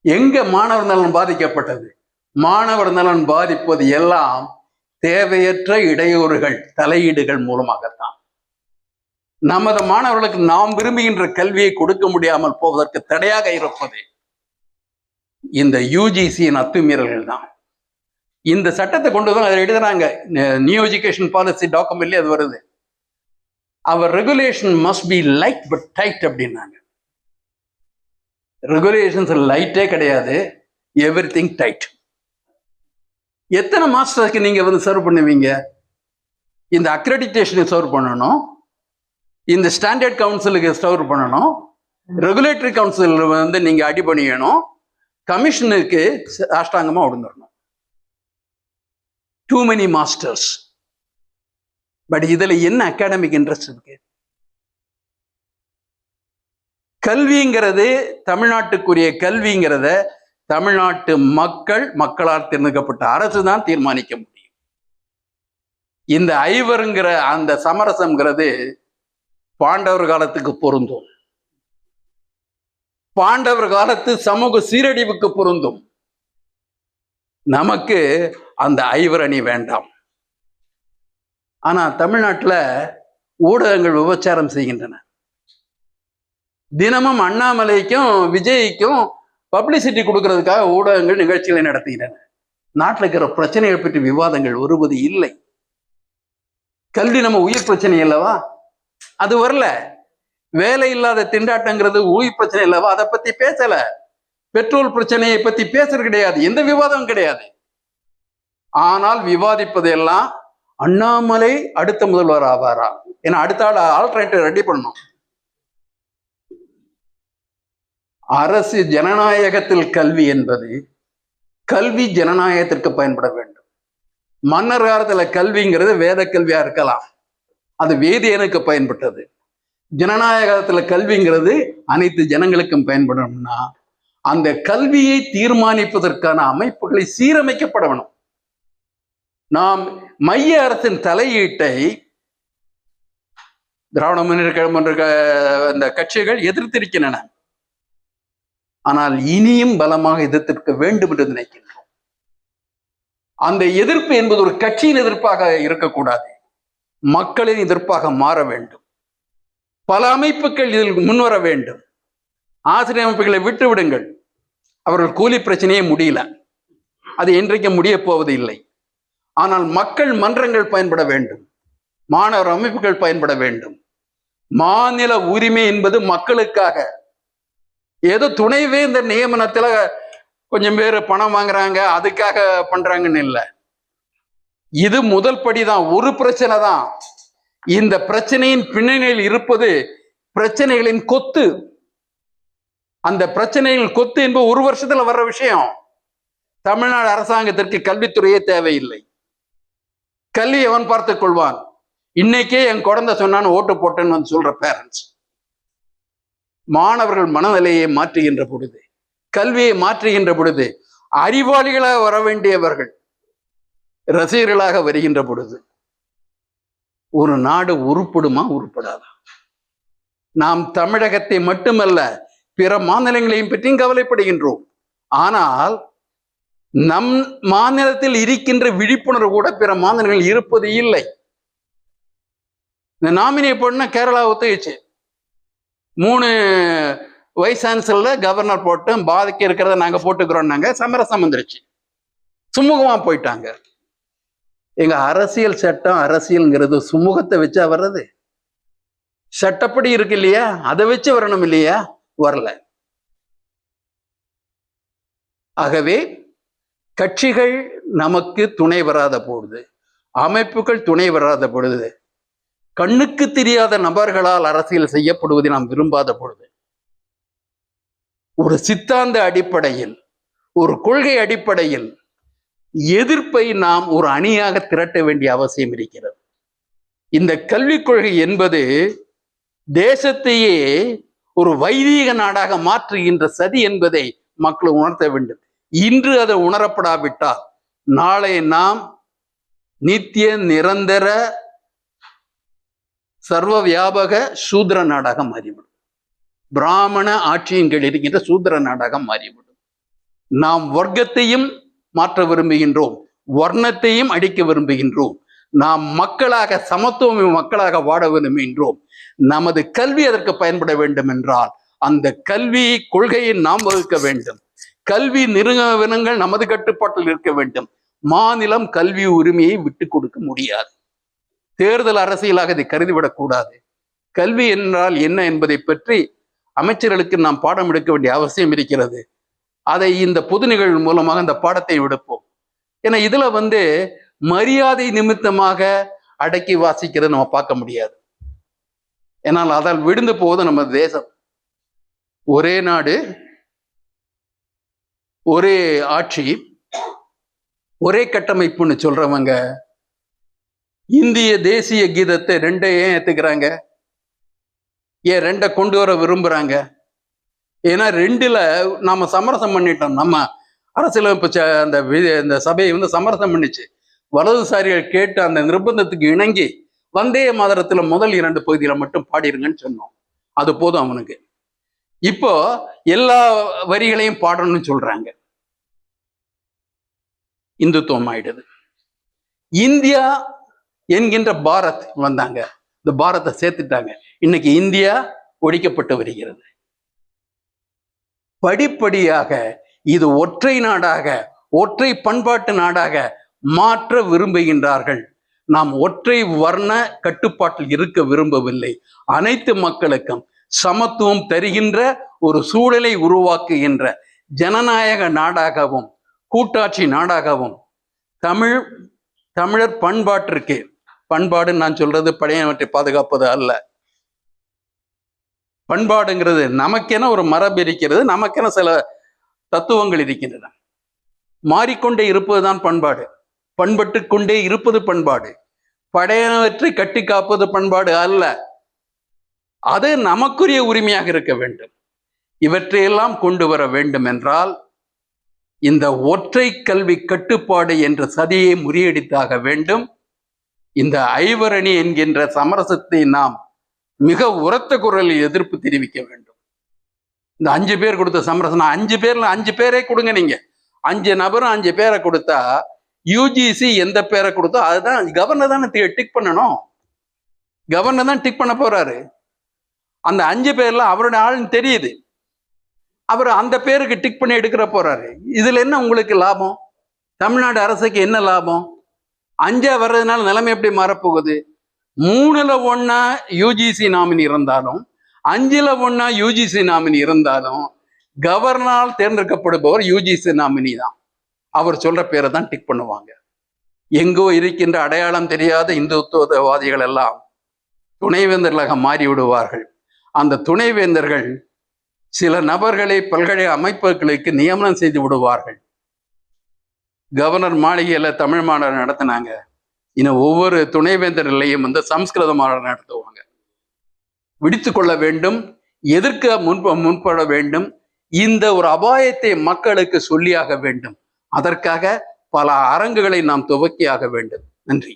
எங்க மாணவர் நலன் பாதிக்கப்பட்டது? மாணவர் நலன் பாதிப்பது எல்லாம் தேவையற்ற இடையூறுகள், தலையீடுகள் மூலமாகத்தான். நமது மாணவர்களுக்கு நாம் விரும்புகின்ற கல்வியை கொடுக்க முடியாமல் போவதற்கு தடையாக இருப்பது இந்த யூஜிசியின் அத்துமீறல்கள் தான். இந்த சட்டத்தை கொண்டு வந்து அதை எழுதுறாங்க. நியூ எஜுகேஷன் பாலிசி டாக்குமெண்ட்லேயே அது வருது. அவர் regulation must be light but tight அப்படின்னாங்க. ரெகுலேஷன்ஸ் லைட்டே கிடையாது, எவ்ரி திங் டைட். எத்தனை மாஸ்டர்ஸ்க்கு நீங்க சர்வ் பண்ணுவீங்க? இந்த அக்ரெடிட்டேஷனுக்கு சர்வ் பண்ணணும், இந்த ஸ்டாண்டர்ட் கவுன்சிலுக்கு சர்வ் பண்ணணும், ரெகுலேட்டரி கவுன்சில் நீங்க அடி பண்ணியணும், கமிஷனுக்கு அஷ்டாங்கமா ஒடுங்கணும். Too many masters. பட் இதுல என்ன அகாடமிக் இன்ட்ரெஸ்ட் இருக்கு? கல்விங்கிறது, தமிழ்நாட்டுக்குரிய கல்விங்கிறத தமிழ்நாட்டு மக்களால் தேர்ந்தெடுக்கப்பட்ட அரசு தான் தீர்மானிக்க முடியும். இந்த ஐவருங்கிற அந்த சமரசம்ங்கிறது பாண்டவர் காலத்துக்கு பொருந்தும், பாண்டவர் காலத்து சமூக சீரழிவுக்கு பொருந்தும். நமக்கு அந்த ஐவரணி வேண்டாம். ஆனா தமிழ்நாட்டில் ஊடகங்கள் விபச்சாரம் செய்கின்றன. தினமும் அண்ணாமலைக்கும் விஜய்க்கும் பப்ளிசிட்டி கொடுக்கறதுக்காக ஊடகங்கள் நிகழ்ச்சிகளை நடத்துகின்றன. நாட்டில் இருக்கிற பிரச்சனைகள் பற்றி விவாதங்கள் வருவது இல்லை. கல்வி நம்ம உயிர் பிரச்சனை அல்லவா? அது வரல. வேலை இல்லாத திண்டாட்டங்கிறது உயிர் பிரச்சனை அல்லவா? அதை பத்தி பேசல. பெட்ரோல் பிரச்சனையை பத்தி பேசுறது கிடையாது, எந்த விவாதமும் கிடையாது. ஆனால் விவாதிப்பது எல்லாம் அண்ணாமலை அடுத்த முதல்வர் ஆவாரா, ஏன்னா அடுத்த ஆள் ஆல்டர்னேட்டிவ் ரெடி பண்ணணும். அரசு ஜனநாயகத்தில் கல்வி என்பது கல்வி ஜனநாயகத்திற்கு பயன்பட வேண்டும். மன்னர் காலத்துல கல்விங்கிறது வேத கல்வியா இருக்கலாம், அது வேதியனுக்கு பயன்பட்டது. ஜனநாயகத்துல கல்விங்கிறது அனைத்து ஜனங்களுக்கும் பயன்படணும்னா அந்த கல்வியை தீர்மானிப்பதற்கான அமைப்புகளை சீரமைக்கப்பட வேணும். நாம் மைய அரசின் தலையீட்டை திராவிட முன்னேற்ற கழகம் இந்த கட்சிகள் எதிர்த்திருக்கின்றன. ஆனால் இனியும் பலமாக எதிர்த்திருக்க வேண்டும் என்று நினைக்கின்றோம். அந்த எதிர்ப்பு என்பது ஒரு கட்சியின் எதிர்ப்பாக இருக்கக்கூடாது, மக்களின் எதிர்ப்பாக மாற வேண்டும். பல அமைப்புகள் இதில் முன்வர வேண்டும். ஆசிரியர் அமைப்புகளை விட்டு விடுங்கள், அவர்கள் கூலி பிரச்சனையே முடியல, அது என்றைக்கு முடிய போவது இல்லை. ஆனால் மக்கள் மன்றங்கள் பயன்பட வேண்டும், மாணவர் அமைப்புகள் பயன்பட வேண்டும். மாநில உரிமை என்பது மக்களுக்காக. ஏதோ துணைவேந்தர் நியமனத்துல கொஞ்சம் பேர் பணம் வாங்குறாங்க அதுக்காக பண்றாங்கன்னு இல்லை. இது முதல் படிதான், ஒரு பிரச்சனை தான். இந்த பிரச்சனையின் பின்னணியில் இருப்பது பிரச்சனைகளின் கொத்து. அந்த பிரச்சனைகள் கொத்து என்பது ஒரு வருஷத்துல வர்ற விஷயம். தமிழ்நாடு அரசாங்கத்திற்கு கல்வித்துறையே தேவையில்லை. கல்வி எவன் பார்த்துக் கொள்வான்? இன்னைக்கே என் குழந்தை சொன்னான்னு ஓட்டு போட்டேன்னு சொல்ற பேரண்ட்ஸ். மாணவர்கள் மனநிலையை மாற்றுகின்ற பொழுது, கல்வியை மாற்றுகின்ற பொழுது, அறிவாளிகளாக வர வேண்டியவர்கள் ரசிகர்களாக வருகின்ற பொழுது ஒரு நாடு உருப்படுமா உருப்படாதா? நாம் தமிழகத்தை மட்டுமல்ல பிற மாநிலங்களையும் பற்றியும் கவலைப்படுகின்றோம். ஆனால் நம் மாநிலத்தில் இருக்கின்ற விழிப்புணர்வு கூட பிற மாநிலங்களில் இருப்பது இல்லை. இந்த நாமினி போடனா கேரளா ஒத்துக்கிச்சு, 3 வைஸ் சான்சலர்ல கவர்னர் போட்டு பாதிக்க இருக்கிறத நாங்க போட்டுக்கிறோம்னாங்க, சமரசம் வந்துருச்சு. சுமூகமா போயிட்டாங்க. எங்க அரசியல் சட்டம், அரசியல்ங்கிறது சுமூகத்தை வச்சா வர்றது? சட்டப்படி இருக்கு இல்லையா, அதை வச்சு வரணும் இல்லையா, வரல. ஆகவே கட்சிகள் நமக்கு துணை வராத பொழுது, அமைப்புகள் துணை வராத பொழுது, கண்ணுக்கு தெரியாத நபர்களால் அரசியல் செய்யப்படுவதை நாம் விரும்பாத பொழுது, ஒரு சித்தாந்த அடிப்படையில், ஒரு கொள்கை அடிப்படையில் எதிர்ப்பை நாம் ஒரு அணியாக திரட்ட வேண்டிய அவசியம் இருக்கிறது. இந்த கல்விக் கொள்கை என்பது தேசத்தையே ஒரு வைதீக நாடாக மாற்றுகின்ற சதி என்பதை மக்கள் உணர்த்த வேண்டும். இன்று அதை உணரப்படாவிட்டால் நாளை நாம் நித்திய நிரந்தர சர்வ வியாபக சூத்திர நாடாக மாறிவிடும். பிராமண ஆட்சியின் கீழ் இருக்கின்ற சூத்திர நாடாக மாறிவிடும். நாம் வர்க்கத்தையும் மாற்ற விரும்புகின்றோம், வர்ணத்தையும் அடிக்க விரும்புகின்றோம். நாம் மக்களாக, சமத்துவ மக்களாக வாழ விரும்புகின்றோம். நமது கல்வி அதற்கு பயன்பட வேண்டும் என்றால் அந்த கல்வி கொள்கையை நாம் வகுக்க வேண்டும். கல்வி நிறுவனங்கள் நமது கட்டுப்பாட்டில் இருக்க வேண்டும். மாநிலம் கல்வி உரிமையை விட்டு கொடுக்க முடியாது. தேர்தல் அரசியலாக இதை கருதிவிடக்கூடாது. கல்வி என்றால் என்ன என்பதை பற்றி அமைச்சர்களுக்கு நாம் பாடம் எடுக்க வேண்டிய அவசியம் இருக்கிறது. அதை இந்த பொது நிகழ்வு மூலமாக அந்த பாடத்தை எடுப்போம். ஏன்னா இதுல மரியாதை நிமித்தமாக அடக்கி வாசிக்கிறது நம்ம பார்க்க முடியாது. ஏன்னால் அதால் விழுந்து போவது நம்ம தேசம். ஒரே நாடு, ஒரே ஆட்சி, ஒரே கட்டமைப்புன்னு சொல்றவங்க இந்திய தேசிய கீதத்தை ரெண்டை ஏன் ஏத்துக்கிறாங்க? ஏன் ரெண்டை கொண்டு வர விரும்புறாங்க? ஏன்னா ரெண்டுல நாம சமரசம் பண்ணிட்டோம். நம்ம அரசியலமைப்பு அந்த சபையை சமரசம் பண்ணிச்சு. வலதுசாரிகள் கேட்டு அந்த நிர்பந்தத்துக்கு இணங்கி வந்தே மாதரத்துல முதல் 2 பகுதியில மட்டும் பாடிருங்கன்னு சொன்னோம். அது போதும் அவனுக்கு. இப்போ எல்லா வரிகளையும் பாடணும்னு சொல்றாங்க. இந்துத்துவம் ஆயிடுது. இந்தியா என்கின்ற பாரத் வந்தாங்க, இந்த பாரத்தை சேர்த்துட்டாங்க. இன்னைக்கு இந்தியா ஒழிக்கப்பட்டு வருகிறது. படிப்படியாக இது ஒற்றை நாடாக, ஒற்றை பண்பாட்டு நாடாக மாற்ற விரும்புகின்றார்கள். நாம் ஒற்றை வர்ண கட்டுப்பாட்டில் இருக்க விரும்பவில்லை. அனைத்து மக்களுக்கும் சமத்துவம் தருகின்ற ஒரு சூழலை உருவாக்குகின்ற ஜனநாயக நாடாகவும் கூட்டாட்சி நாடாகவும் தமிழர் பண்பாட்டிற்கு, பண்பாடு நான் சொல்றது பழையவற்றை பாதுகாப்பது அல்ல. பண்பாடுங்கிறது நமக்கென ஒரு மரபு இருக்கிறது, நமக்கென சில தத்துவங்கள் இருக்கின்றன. மாறிக்கொண்டே இருப்பதுதான் பண்பாடு. பண்பட்டு கொண்டே இருப்பது பண்பாடு. பழையவற்றை கட்டி காப்பது பண்பாடு அல்ல. அது நமக்குரிய உரிமையாக இருக்க வேண்டும். இவற்றையெல்லாம் கொண்டு வர வேண்டும் என்றால் இந்த ஒற்றை கல்வி கட்டுப்பாடு என்ற சதியை முறியடித்தாக வேண்டும். இந்த ஐவரணி என்கின்ற சமரசத்தை நாம் மிக உரத்த குரலில் எதிர்ப்பு தெரிவிக்க வேண்டும். இந்த 5 பேர் கொடுத்த சமரசம், 5 பேர்ல 5 பேரே கொடுங்க. நீங்க 5 நபரும் 5 பேரை கொடுத்தா யூஜிசி எந்த பேரை கொடுத்தோ அதுதான் கவர்னர் தானே டிக் பண்ணணும். கவர்னர் தான் டிக் பண்ண போறாரு. அந்த 5 பேர்ல அவருடைய ஆளுன்னு தெரியுது. அவர் அந்த பேருக்கு டிக் பண்ணி எடுக்கிற போறாரு. இதுல என்ன உங்களுக்கு லாபம்? தமிழ்நாடு அரசுக்கு என்ன லாபம்? 5 வர்றதுனால நிலைமை எப்படி மாறப்போகுது? 3ல் 1 யூஜிசி நாமினி இருந்தாலும், 5ல் 1 யூஜிசி நாமினி இருந்தாலும் கவர்னரால் தேர்ந்தெடுக்கப்படுபவர் யூஜிசி நாமினி தான். அவர் சொல்ற பேரை தான் டிக் பண்ணுவாங்க. எங்கோ இருக்கின்ற அடையாளம் தெரியாத இந்துத்துவவாதிகள் எல்லாம் துணைவேந்தர்களாக மாறி விடுவார்கள். அந்த துணைவேந்தர்கள் சில நபர்களை பல்கலை அமைப்புகளுக்கு நியமனம் செய்து விடுவார்கள். கவர்னர் மாளிகையில தமிழ் மாநாடு நடத்தினாங்க. இன்னும் ஒவ்வொரு துணைவேந்தர் நிலையும் சமஸ்கிருத மாநாடு நடத்துவாங்க. விடுத்து கொள்ள வேண்டும், எதிர்க்க முன்பட வேண்டும். இந்த ஒரு அபாயத்தை மக்களுக்கு சொல்லியாக வேண்டும். அதற்காக பல அரங்குகளை நாம் துவக்கியாக வேண்டும். நன்றி.